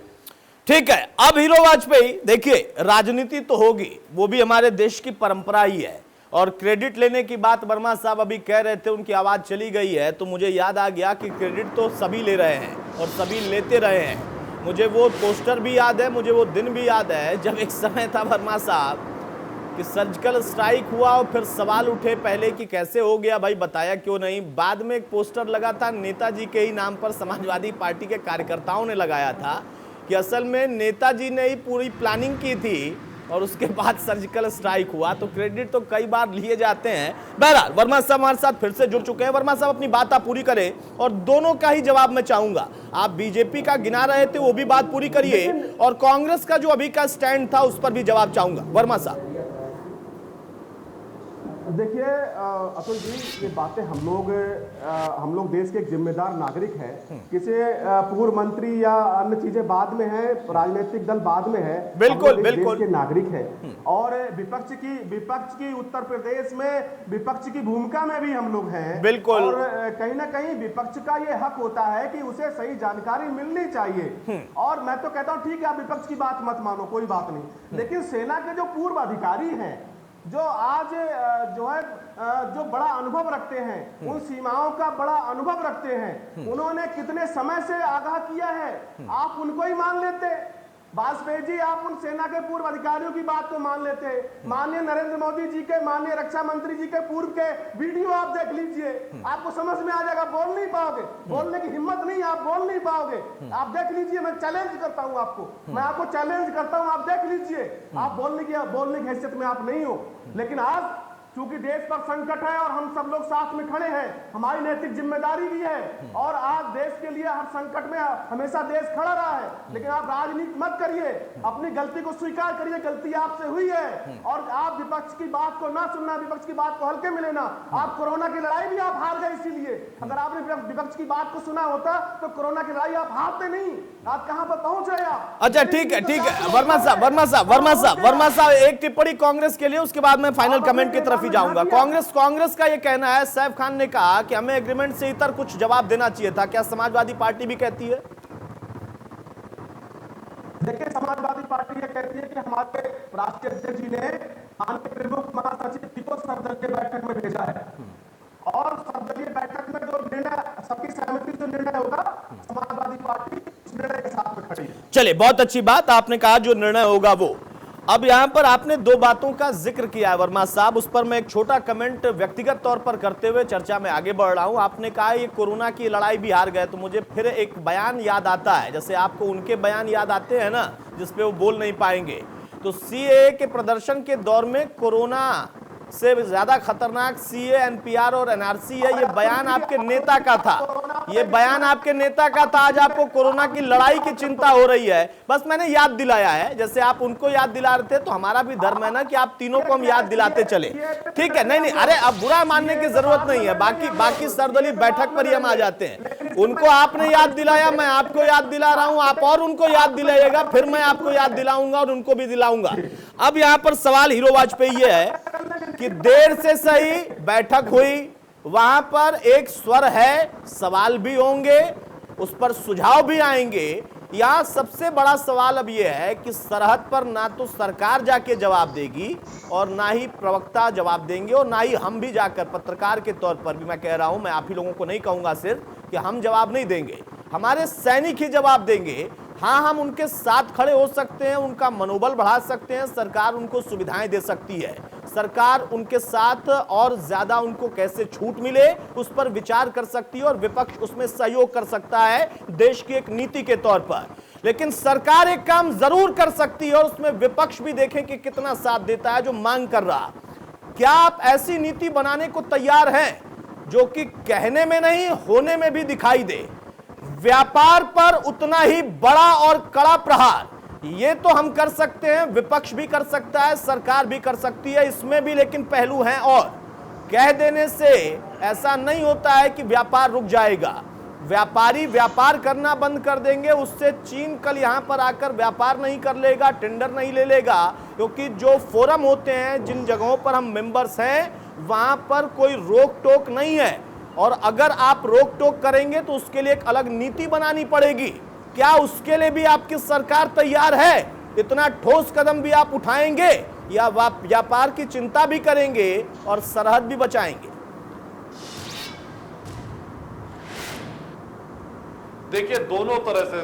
ठीक है, अब हीरो वाजपेयी, देखिए राजनीति तो होगी, वो भी हमारे देश की परंपरा ही है, और क्रेडिट लेने की बात वर्मा साहब अभी कह रहे थे, उनकी आवाज चली गई है तो मुझे याद आ गया कि क्रेडिट तो सभी ले रहे हैं और सभी लेते रहे हैं। मुझे वो पोस्टर भी याद है, मुझे वो दिन भी याद है जब एक समय था वर्मा साहब कि सर्जिकल स्ट्राइक हुआ और फिर सवाल उठे पहले कि कैसे हो गया भाई, बताया क्यों नहीं। बाद में एक पोस्टर लगा था नेताजी के ही नाम पर, समाजवादी पार्टी के कार्यकर्ताओं ने लगाया था कि असल में नेताजी ने ही पूरी प्लानिंग की थी और उसके बाद सर्जिकल स्ट्राइक हुआ। तो क्रेडिट तो कई बार लिए जाते हैं। बहरहाल वर्मा साहब हमारे साथ फिर से जुड़ चुके हैं। वर्मा साहब अपनी बात आप पूरी करें और दोनों का ही जवाब मैं चाहूंगा। आप बीजेपी का गिना रहे थे, वो भी बात पूरी करिए, और कांग्रेस का जो अभी का स्टैंड था उस पर भी जवाब चाहूंगा। वर्मा साहब देखिए अतुल जी, ये बातें हम लोग देश के एक जिम्मेदार नागरिक हैं। किसी पूर्व मंत्री या अन्य चीजें बाद में है, राजनीतिक दल बाद में है, बिल्कुल बिल्कुल देश के नागरिक हैं। और विपक्ष की उत्तर प्रदेश में विपक्ष की भूमिका में भी हम लोग हैं, बिल्कुल। और कहीं ना कहीं विपक्ष का ये हक होता है कि उसे सही जानकारी मिलनी चाहिए। और मैं तो कहता हूँ ठीक है, आप विपक्ष की बात मत मानो, कोई बात नहीं, लेकिन सेना के जो पूर्व अधिकारी हैं, जो आज जो बड़ा अनुभव रखते हैं, उन सीमाओं का बड़ा अनुभव रखते हैं, उन्होंने कितने समय से आगाह किया है, आप उनको ही मान लेते। वाजपेयी जी, आप उन सेना के पूर्व अधिकारियों की बात को मान लेते। माननीय नरेंद्र मोदी जी के, माननीय रक्षा मंत्री जी के पूर्व के वीडियो आप देख लीजिए, आपको समझ में आ जाएगा। बोल नहीं पाओगे, बोलने की हिम्मत नहीं, आप बोल नहीं पाओगे। आप देख लीजिए, मैं चैलेंज करता हूं आपको, मैं आपको चैलेंज करता हूं, आप देख लीजिए। आप बोलने की हैसियत में आप नहीं हो, लेकिन आज क्योंकि देश पर संकट है और हम सब लोग साथ में खड़े हैं, हमारी नैतिक जिम्मेदारी भी है, और आज देश के लिए हर संकट में हमेशा देश खड़ा रहा है। लेकिन आप राजनीति मत करिए, अपनी गलती को स्वीकार करिए, गलती आपसे हुई है, और आप विपक्ष की बात को ना सुनना, विपक्ष की बात को हल्के में लेना। आप कोरोना की लड़ाई भी आप हार गए, इसीलिए अगर आपने विपक्ष की बात को सुना होता तो कोरोना की लड़ाई आप हारते नहीं। आप कहां पर पहुंच रहे आप? अच्छा ठीक है, ठीक है वर्मा साहब एक टिप्पणी कांग्रेस के लिए, उसके बाद मैं फाइनल कमेंट की तरफ जाऊंगा। कांग्रेस का यह कहना है, सैफ खान ने कहा कि हमें एग्रीमेंट से इतर कुछ जवाब देना चाहिए था। क्या समाजवादी पार्टी भी कहती है? देखिए, समाजवादी पार्टी ये कहती है कि हमारे राष्ट्रीय अध्यक्ष जी ने माननीय प्रमुख महासचिव जी को सर्वदलीय बैठक में भेजा है, और सर्वदलीय बैठक में जो निर्णय, सबकी सहमति से निर्णय होगा, समाजवादी पार्टी उस निर्णय के साथ में खड़ी है। चलिए, बहुत अच्छी बात, आपने कहा जो निर्णय होगा वो। अब यहां पर आपने दो बातों का जिक्र किया है वर्मा साहब, उस पर मैं एक छोटा कमेंट व्यक्तिगत तौर पर करते हुए चर्चा में आगे बढ़ रहा हूं। आपने कहा ये कोरोना की लड़ाई भी हार गए, तो मुझे फिर एक बयान याद आता है, जैसे आपको उनके बयान याद आते हैं ना, जिसपे वो बोल नहीं पाएंगे। तो सीएए के प्रदर्शन के दौर में कोरोना से ज्यादा खतरनाक सीए, एनपीआर और एनआरसी है, ये बयान आपके नेता का था, ये बयान आपके नेता का था। आज आपको कोरोना की लड़ाई की चिंता हो रही है, बस मैंने याद दिलाया है। जैसे आप उनको याद दिला रहे थे, तो हमारा भी धर्म है ना कि आप तीनों को हम याद दिलाते चले। ठीक है, नहीं, अरे अब बुरा मानने की जरूरत नहीं है, बाकी सर्वदलीय बैठक पर ही हम आ जाते हैं। उनको आपने याद दिलाया, मैं आपको याद दिला रहा हूं, आप और उनको याद दिलाइएगा, फिर मैं आपको याद दिलाऊंगा और उनको भी दिलाऊंगा। अब यहां पर सवाल हीरो वाजपेयी ये है कि देर से सही बैठक हुई, वहां पर एक स्वर है, सवाल भी होंगे, उस पर सुझाव भी आएंगे। यहां सबसे बड़ा सवाल अब यह है कि सरहद पर ना तो सरकार जाके जवाब देगी और ना ही प्रवक्ता जवाब देंगे, और ना ही हम भी जाकर पत्रकार के तौर पर भी, मैं कह रहा हूं, मैं आप ही लोगों को नहीं कहूंगा सिर्फ कि हम जवाब नहीं देंगे, हमारे सैनिक ही जवाब देंगे। हाँ, हम उनके साथ खड़े हो सकते हैं, उनका मनोबल बढ़ा सकते हैं, सरकार उनको सुविधाएं दे सकती है, सरकार उनके साथ और ज्यादा उनको कैसे छूट मिले उस पर विचार कर सकती है, और विपक्ष उसमें सहयोग कर सकता है देश की एक नीति के तौर पर। लेकिन सरकार एक काम जरूर कर सकती है, और उसमें विपक्ष भी देखें कि कितना साथ देता है जो मांग कर रहा। क्या आप ऐसी नीति बनाने को तैयार हैं जो कि कहने में नहीं होने में भी दिखाई दे? व्यापार पर उतना ही बड़ा और कड़ा प्रहार, ये तो हम कर सकते हैं, विपक्ष भी कर सकता है, सरकार भी कर सकती है, इसमें भी लेकिन पहलू हैं और कह देने से ऐसा नहीं होता है कि व्यापार रुक जाएगा। व्यापारी व्यापार करना बंद कर देंगे, उससे चीन कल यहां पर आकर व्यापार नहीं कर लेगा, टेंडर नहीं ले लेगा, क्योंकि जो फोरम होते हैं, जिन जगहों पर हम मेंबर्स हैं, वहां पर कोई रोक टोक नहीं है। और अगर आप रोक टोक करेंगे तो उसके लिए एक अलग नीति बनानी पड़ेगी। क्या उसके लिए भी आपकी सरकार तैयार है? इतना ठोस कदम भी आप उठाएंगे या व्यापार की चिंता भी करेंगे और सरहद भी बचाएंगे? देखिए, दोनों तरह से,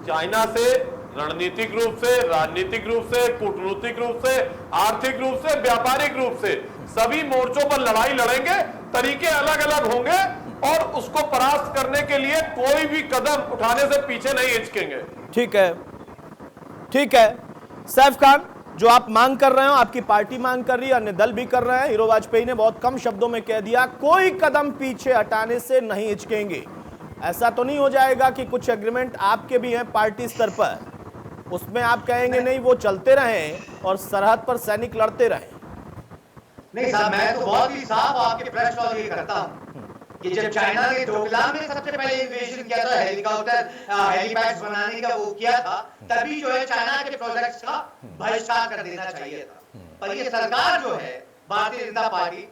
चाइना से रणनीतिक रूप से, राजनीतिक रूप से, कूटनीतिक रूप से, आर्थिक रूप से, व्यापारिक रूप से सभी मोर्चों पर लड़ाई लड़ेंगे। तरीके अलग अलग होंगे और उसको परास्त करने के लिए कोई भी कदम उठाने से पीछे नहीं हिचकेंगे। ठीक है, ठीक है। सैफ खान, जो आप मांग कर रहे हो, आपकी पार्टी मांग कर रही है, अन्य दल भी कर रहे हैं। हीरो वाजपेयी ने बहुत कम शब्दों में कह दिया, कोई कदम पीछे हटाने से नहीं हिचकेंगे। ऐसा तो नहीं हो जाएगा कि कुछ एग्रीमेंट आपके भी हैं पार्टी स्तर पर, उसमें आप कहेंगे नहीं वो चलते रहें और सरहद पर सैनिक लड़ते रहें? नहीं साहब, मैं तो बहुत ही साफ आपके प्रश्न और ये करता हूं कि जब चाइना ने डोकलाम में सबसे पहले इन्वेजन किया था, हेलीकॉप्टर हेलीपैड्स बनाने का वो किया था, तभी जो है चाइना के प्रोजेक्ट्स का बहिष्कार कर देना चाहिए था। पर ये सरकार जो है, भारतीय जनता पार्टी,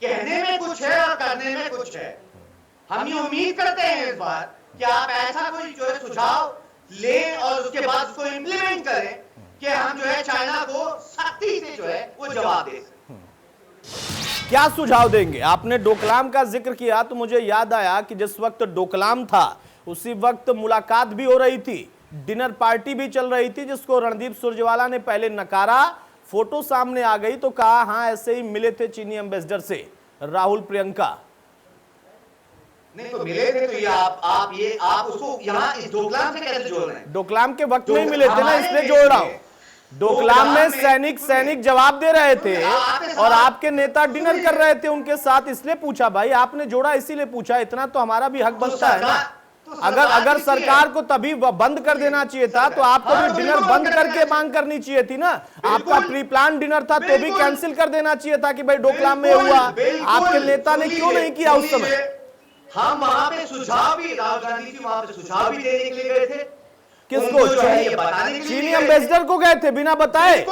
कहने में कुछ है और करने में कुछ है। हम ये उम्मीद करते हैं इस बार कि आप ऐसा कोई जो है सुझाव लें और उसके बाद उसको इंप्लीमेंट करें कि हम जो है चाइना को सख्ती से जो है वो जवाब दे सकें। क्या सुझाव देंगे? आपने डोकलाम का जिक्र किया तो मुझे याद आया कि जिस वक्त डोकलाम था उसी वक्त मुलाकात भी हो रही थी, डिनर पार्टी भी चल रही थी, जिसको रणदीप सुरजेवाला ने पहले नकारा। फोटो सामने आ गई तो कहा हाँ ऐसे ही मिले थे चीनी एम्बेसडर से राहुल प्रियंका। नहीं तो मिले थे तो ये आप उसको यहाँ इस डोकलाम से कैसे जोड़ रहे हैं? डोकलाम के वक्त में मिले थे ना, इसलिए जोड़ रहा हूं। डोकलाम में सैनिक जवाब दे रहे थे और आपके नेता डिनर कर रहे थे उनके साथ, इसलिए पूछा। भाई आपने जोड़ा इसीलिए पूछा, इतना तो हमारा भी हक बनता है ना। अगर सरकार को तभी बंद कर देना चाहिए था तो आपको भी डिनर बंद करके मांग करनी चाहिए थी ना। आपका प्री प्लान डिनर था तो भी कैंसिल कर देना चाहिए था कि भाई डोकलाम में हुआ। आपके नेता ने क्यों नहीं किया उस समय? हम वहां पे सुझाव भी, राहुल गांधी जी वहां पे सुझाव भी देने के लिए गए थे। किसको? चीनी एम्बेसडर को गए थे बिना बताए?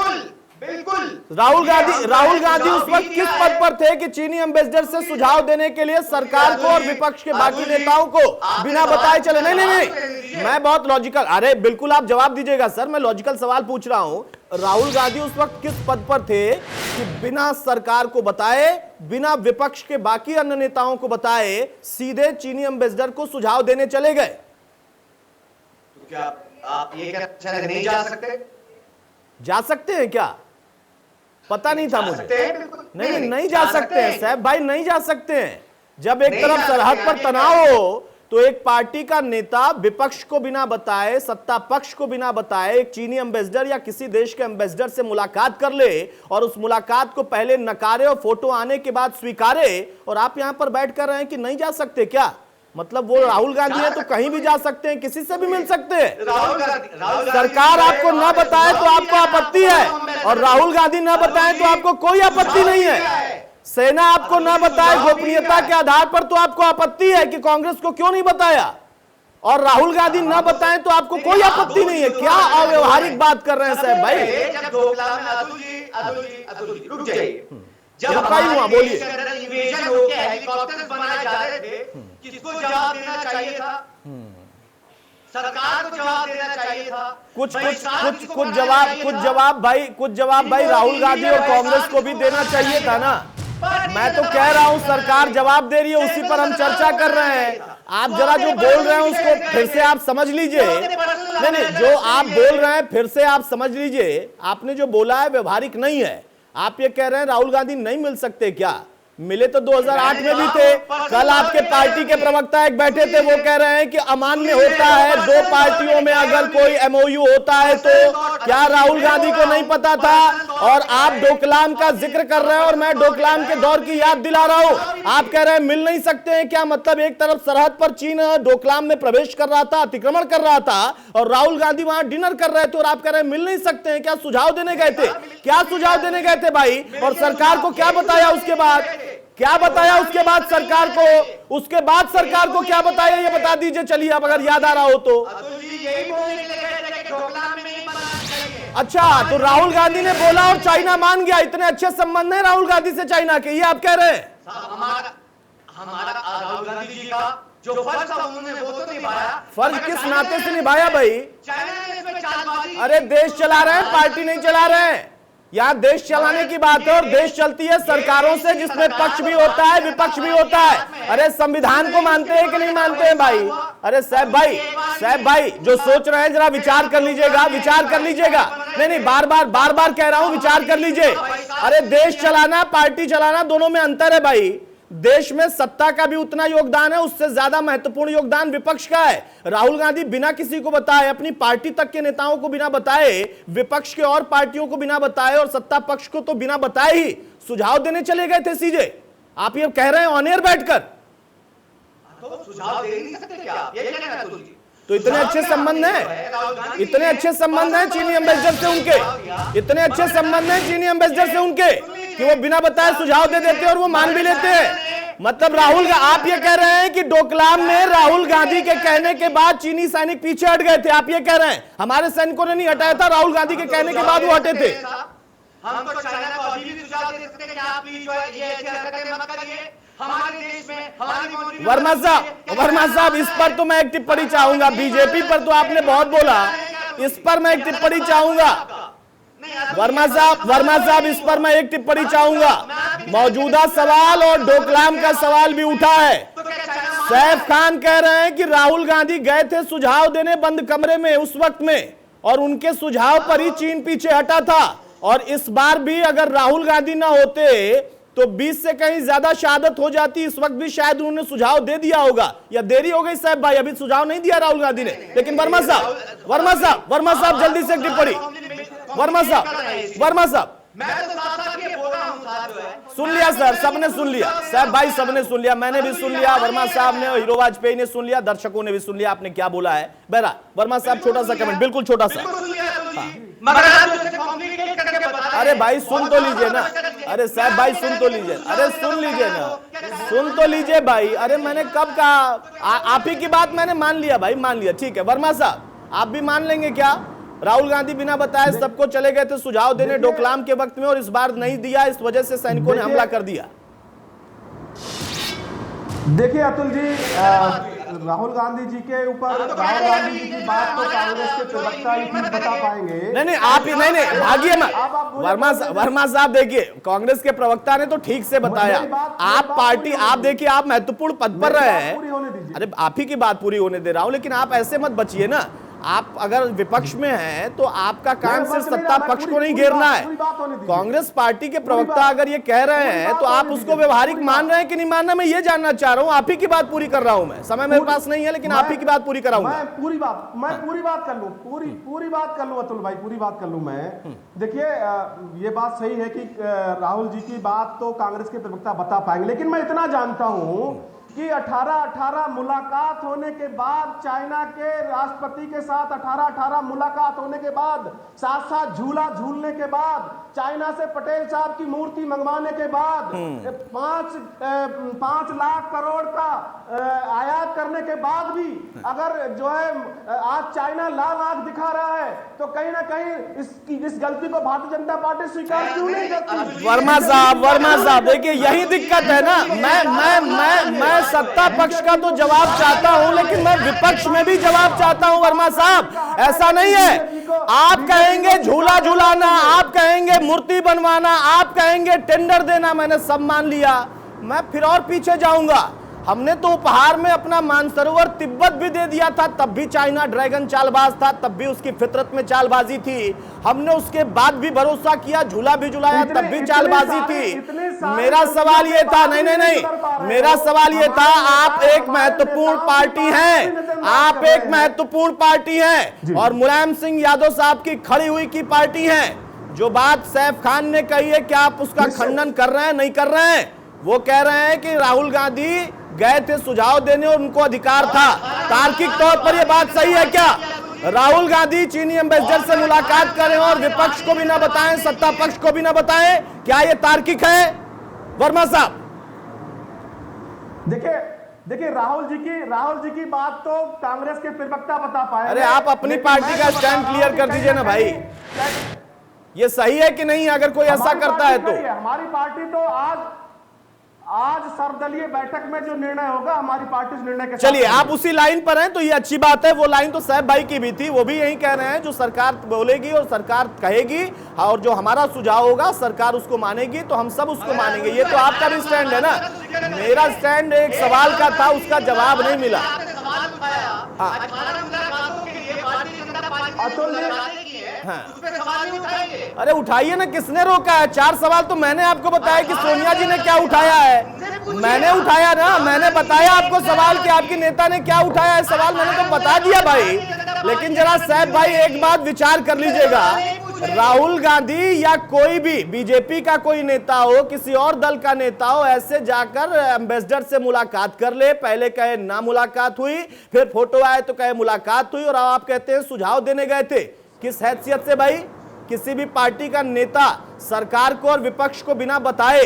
बिल्कुल। राहुल गांधी उस वक्त किस पद पर थे कि चीनी एम्बेसडर से सुझाव देने के लिए सरकार को और विपक्ष के बाकी नेताओं को बिना बताए चले? नहीं, मैं बहुत लॉजिकल, अरे बिल्कुल आप जवाब दीजिएगा सर, मैं लॉजिकल सवाल पूछ रहा हूं। राहुल गांधी उस वक्त किस पद पर थे कि बिना सरकार को बताए, बिना विपक्ष के बाकी अन्य नेताओं को बताए, सीधे चीनी एम्बेसडर को सुझाव देने चले गए? तो क्या आप ये क्या नहीं जा सकते? जा सकते हैं क्या? पता नहीं था मुझे। नहीं जा सकते हैं साहब, भाई नहीं जा सकते हैं। जब एक तरफ सरहद पर तनाव हो तो एक पार्टी का नेता विपक्ष को बिना बताए, सत्ता पक्ष को बिना बताए, एक चीनी एम्बेसडर या किसी देश के एम्बेसडर से मुलाकात कर ले और उस मुलाकात को पहले नकारे और फोटो आने के बाद स्वीकारे, और आप यहां पर बैठ कर रहे हैं कि नहीं जा सकते क्या? मतलब वो राहुल गांधी है तो कहीं भी जा सकते हैं, किसी से भी मिल सकते हैं। सरकार आपको ना बताए तो आपको आपत्ति है और राहुल गांधी ना बताए तो आपको कोई आपत्ति नहीं है। सेना आपको ना बताए गोपनीयता के आधार पर तो आपको आपत्ति है कि कांग्रेस को क्यों नहीं बताया, और राहुल गांधी ना बताएं तो आपको कोई आपत्ति नहीं है। क्या अव्यवहारिक बात कर रहे हैं साहब भाई? रुक जाइए। जब बोलिए। इन्वेजन होके हेलीकॉप्टर बनाए जा रहे थे, किसको जवाब देना चाहिए था? सरकार को जवाब देना चाहिए था। कुछ जवाब भाई राहुल गांधी और कांग्रेस को भी देना चाहिए था ना। मैं तो कह रहा हूं सरकार जवाब दे रही है, उसी पर हम चर्चा कर रहे हैं। आप जरा जो बोल रहे हैं उसको फिर से आप समझ लीजिए। नहीं, जो आप बोल रहे हैं फिर से आप समझ लीजिए। आपने जो बोला है व्यवहारिक नहीं है। आप ये कह रहे हैं राहुल गांधी नहीं मिल सकते क्या? मिले तो 2008 में भी थे। कल आपके पार्टी के प्रवक्ता एक बैठे थे, वो कह रहे हैं कि अमान्य होता है दो पार्टियों में अगर कोई एमओयू होता है तो। क्या राहुल गांधी को नहीं पता था? और आप डोकलाम का जिक्र कर रहे हैं और मैं डोकलाम के दौर की याद दिला रहा हूं। आप कह रहे हैं मिल नहीं सकते हैं। क्या मतलब एक तरफ सरहद पर चीन डोकलाम में प्रवेश कर रहा था, अतिक्रमण कर रहा था, और राहुल गांधी वहां डिनर कर रहे थे और आप कह रहे हैं मिल नहीं सकते हैं? क्या सुझाव देने गए थे? क्या सुझाव देने गए थे भाई? और सरकार को क्या बताया उसके बाद? क्या बताया उसके बाद सरकार को? उसके बाद सरकार को क्या बताया ये बता दीजिए, चलिए अब अगर याद आ रहा हो तो। अच्छा, तो राहुल गांधी ने बोला और चाइना मान गया। इतने अच्छे संबंध है राहुल गांधी से चाइना के, ये आप कह रहे हैं? हमारा राहुल गांधी जी का जो फर्ज था उन्होंने वो तो निभाया। फर्ज किस नाते से निभाया भाई? चाइना ने इसमें चालबाजी। अरे देश चला रहे हैं, पार्टी नहीं चला रहे हैं। यहाँ देश चलाने की बात है और देश चलती है सरकारों से, जिसमें पक्ष भी होता है विपक्ष भी होता है। अरे संविधान को मानते हैं कि नहीं मानते हैं भाई? अरे साहब भाई जो सोच रहे हैं जरा विचार कर लीजिएगा, विचार कर लीजिएगा। नहीं, बार बार कह रहा हूं विचार कर लीजिए। अरे देश चलाना पार्टी चलाना दोनों में अंतर है भाई। देश में सत्ता का भी उतना योगदान है, उससे ज्यादा महत्वपूर्ण योगदान विपक्ष का है। राहुल गांधी बिना किसी को बताए, अपनी पार्टी तक के नेताओं को बिना बताए, विपक्ष के और पार्टियों को बिना बताए और सत्ता पक्ष को तो बिना बताए ही सुझाव देने चले गए थे सीधे। आप ये कह रहे हैं ऑन एयर बैठकर? तो सुझाव दे नहीं सकते क्या? ये क्या कहना है? तो इतने अच्छे संबंध हैं, इतने अच्छे संबंध हैं चीनी एम्बेसडर से उनके, इतने अच्छे संबंध हैं चीनी एम्बेसडर से उनके कि वो बिना बताए सुझाव दे देते हैं और वो मान भी लेते हैं। मतलब आप ये कह रहे हैं कि डोकलाम में राहुल गांधी के कहने के बाद चीनी सैनिक पीछे हट गए थे? आप ये कह रहे हैं? हमारे सैनिकों ने नहीं हटाया था, राहुल गांधी के कहने के बाद वो हटे थे। हम तो चाइना को अभी भी सुझाव दे सकते हैं कि आप प्लीज ये ऐसी हरकतें मत करिए हमारे देश में, हमारी। वर्मा साहब इस पर तो मैं एक टिप्पणी चाहूंगा। बीजेपी पर तो आपने बहुत बोला, इस पर मैं एक टिप्पणी चाहूंगा। वर्मा साहब इस पर मैं एक टिप्पणी चाहूंगा। मौजूदा सवाल और डोकलाम का सवाल भी उठा है। सैफ खान कह रहे हैं कि राहुल गांधी गए थे सुझाव देने बंद कमरे में उस वक्त में, और उनके सुझाव पर ही चीन पीछे हटा था। और इस बार भी अगर राहुल गांधी ना होते तो 20 से कहीं ज्यादा शहादत हो जाती। इस वक्त भी शायद उन्होंने सुझाव दे दिया होगा, या देरी हो गई साहब भाई, अभी सुझाव नहीं दिया राहुल गांधी ने। लेकिन वर्मा साहब जल्दी से टिप्पणी। वर्मा साहब मैं तो साथ ये बोल रहा हूं, साथ जो है सुन लिया सर, सबने सुन लिया, साहब भाई सबने सुन लिया, मैंने भी सुन लिया, वर्मा साहब ने, हीरो वाजपेयी ने सुन लिया, दर्शकों ने भी सुन लिया आपने क्या बोला है। बहरा वर्मा साहब छोटा सा कमेंट, बिल्कुल छोटा सा। अरे भाई सुन तो लीजिए ना, अरे साहब भाई सुन तो लीजिए, अरे सुन लीजिए ना, सुन तो लीजिए भाई। अरे मैंने कब कहा? आप ही की बात मैंने मान लिया भाई, मान लिया, ठीक है। वर्मा साहब आप भी मान लेंगे क्या? राहुल गांधी बिना बताए सबको चले गए थे सुझाव देने डोकलाम के वक्त में, और इस बार नहीं दिया, इस वजह से सैनिकों ने हमला कर दिया। देखिए अतुल जी, राहुल गांधी जी के ऊपर, राहुल गांधी जी की बात तो कांग्रेस के प्रवक्ता ही बता पाएंगे। नहीं आप ही नहीं भागिए मत। वर्मा साहब देखिए, कांग्रेस के प्रवक्ता ने तो ठीक से बताया। आप पार्टी, आप देखिए आप महत्वपूर्ण पद पर रहे हैं। अरे आप ही की बात पूरी होने दे रहा हूं, लेकिन आप ऐसे मत बचिए ना। आप अगर विपक्ष में हैं तो आपका काम सिर्फ सत्ता पक्ष को नहीं घेरना है। कांग्रेस पार्टी के प्रवक्ता अगर ये कह रहे हैं तो आप उसको व्यवहारिक मान रहे हैं कि नहीं मान रहे, मैं ये जानना चाह रहा हूं। आप ही की बात पूरी कर रहा हूं मैं, समय मेरे पास नहीं है, लेकिन आप ही की बात पूरी कराऊंगा। मैं पूरी बात कर लूं, पूरी बात कर लूं अतुल भाई, पूरी बात कर लूं मैं। देखिए ये बात सही है कि राहुल जी की बात तो कांग्रेस के प्रवक्ता बता पाएंगे, लेकिन मैं इतना जानता हूं कि 18 मुलाकात होने के बाद, चाइना के राष्ट्रपति के साथ 18 मुलाकात होने के बाद, साथ झूला झूलने के बाद, चाइना से पटेल साहब की मूर्ति मंगवाने के बाद, 5 लाख करोड़ का आयात करने के बाद भी अगर जो है आज चाइना लाल आंख दिखा रहा है, तो कहीं ना कहीं इस गलती को भारतीय जनता पार्टी स्वीकार क्यों नहीं करती? वर्मा साहब देखिए यही दिक्कत है ना। मैं सत्ता पक्ष का तो जवाब चाहता हूं, लेकिन मैं विपक्ष में भी जवाब चाहता हूं। वर्मा साहब ऐसा नहीं है, आप कहेंगे झूला झूलाना, आप कहेंगे मूर्ति बनवाना, आप कहेंगे टेंडर देना, मैंने सब मान लिया। मैं फिर और पीछे जाऊंगा। हमने तो उपहार में अपना मानसरोवर तिब्बत भी दे दिया था, तब भी चाइना ड्रैगन चालबाज था, तब भी उसकी फितरत में चालबाजी थी। हमने उसके बाद भी भरोसा किया, झूला भी झुलाया, तब भी चालबाजी थी। मेरा सवाल ये था, नहीं, मेरा सवाल ये था, आप एक महत्वपूर्ण पार्टी हैं, आप एक महत्वपूर्ण पार्टी हैं और मुलायम सिंह यादव साहब की खड़ी हुई की पार्टी हैं। जो बात सैफ खान ने कही है, क्या आप उसका खंडन कर रहे हैं? नहीं कर रहे हैं। वो कह रहे हैं कि राहुल गांधी गए थे सुझाव देने और उनको अधिकार था। तार्किक तौर पर यह बात सही है क्या? राहुल गांधी चीनी एम्बेसडर से मुलाकात करें और विपक्ष को भी ना बताएं, सत्ता पक्ष को भी ना बताएं, क्या यह तार्किक है? वर्मा साहब, देखिए राहुल जी की बात तो कांग्रेस के प्रवक्ता बता पाए। अरे आप अपनी पार्टी का स्टैंड क्लियर कर दीजिए ना भाई, ये सही है कि नहीं? अगर कोई ऐसा करता है तो हमारी पार्टी तो आज सर्वदलीय बैठक में जो निर्णय होगा, हमारी पार्टी उस निर्णय के साथ। चलिए, आप उसी लाइन पर हैं तो ये अच्छी बात है। वो लाइन तो साहब भाई की भी थी, वो भी यही कह रहे हैं, जो सरकार बोलेगी और सरकार कहेगी और जो हमारा सुझाव होगा सरकार उसको मानेगी तो हम सब उसको मानेंगे। ये तो आपका भी स्टैंड है ना। मेरा स्टैंड एक सवाल का था, उसका जवाब नहीं मिला। अरे उठाइए ना, किसने रोका है? 4 सवाल तो मैंने आपको बताया कि सोनिया जी ने क्या उठाया है। मैंने उठाया ना, मैंने बताया आपको सवाल कि आपके नेता ने क्या उठाया है। सवाल मैंने तो बता दिया भाई। लेकिन जरा साहब भाई एक बात विचार कर लीजिएगा, राहुल गांधी या कोई भी बीजेपी का कोई नेता हो, किसी और दल का नेता हो, ऐसे जाकर एम्बेसडर से मुलाकात कर ले। पहले कहे ना मुलाकात हुई, फिर फोटो आए तो कहे मुलाकात हुई, और आप कहते हैं सुझाव देने गए थे। किस हैसियत से भाई? किसी भी पार्टी का नेता सरकार को और विपक्ष को बिना बताए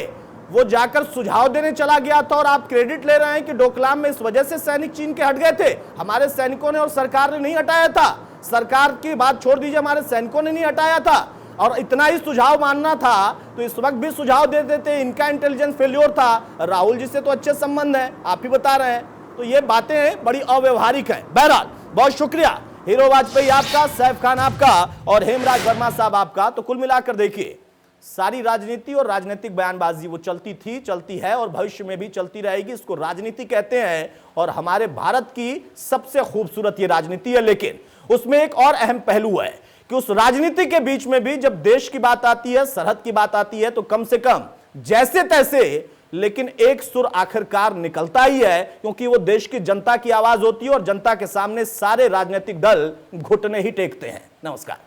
वो जाकर सुझाव देने चला गया था, और आप क्रेडिट ले रहे हैं कि डोकलाम में इस वजह से सैनिक चीन के हट गए थे। हमारे सैनिकों ने और सरकार ने नहीं हटाया था। सरकार की बात छोड़ दीजिए, हमारे सैनिकों ने नहीं हटाया था। और इतना ही सुझाव मानना था तो इस वक्त भी सुझाव दे देते। इनका इंटेलिजेंस फेल्योर था। राहुल जी से तो अच्छे संबंध है, आप ही बता रहे हैं। तो ये बातें बड़ी अव्यवहारिक है। बहरहाल बहुत शुक्रिया हीरो वाजपेयी आपका, सैफ खान आपका और हेमराज वर्मा साहब आपका। तो कुल मिलाकर देखिए, सारी राजनीति और राजनीतिक बयानबाजी वो चलती थी, चलती है और भविष्य में भी चलती रहेगी। इसको राजनीति कहते हैं और हमारे भारत की सबसे खूबसूरत ये राजनीति है। लेकिन उसमें एक और अहम पहलू है कि उस राजनीति के बीच में भी जब देश की बात आती है, सरहद की बात आती है, तो कम से कम जैसे तैसे लेकिन एक सुर आखिरकार निकलता ही है, क्योंकि वो देश की जनता की आवाज होती है और जनता के सामने सारे राजनीतिक दल घुटने ही टेकते हैं। नमस्कार।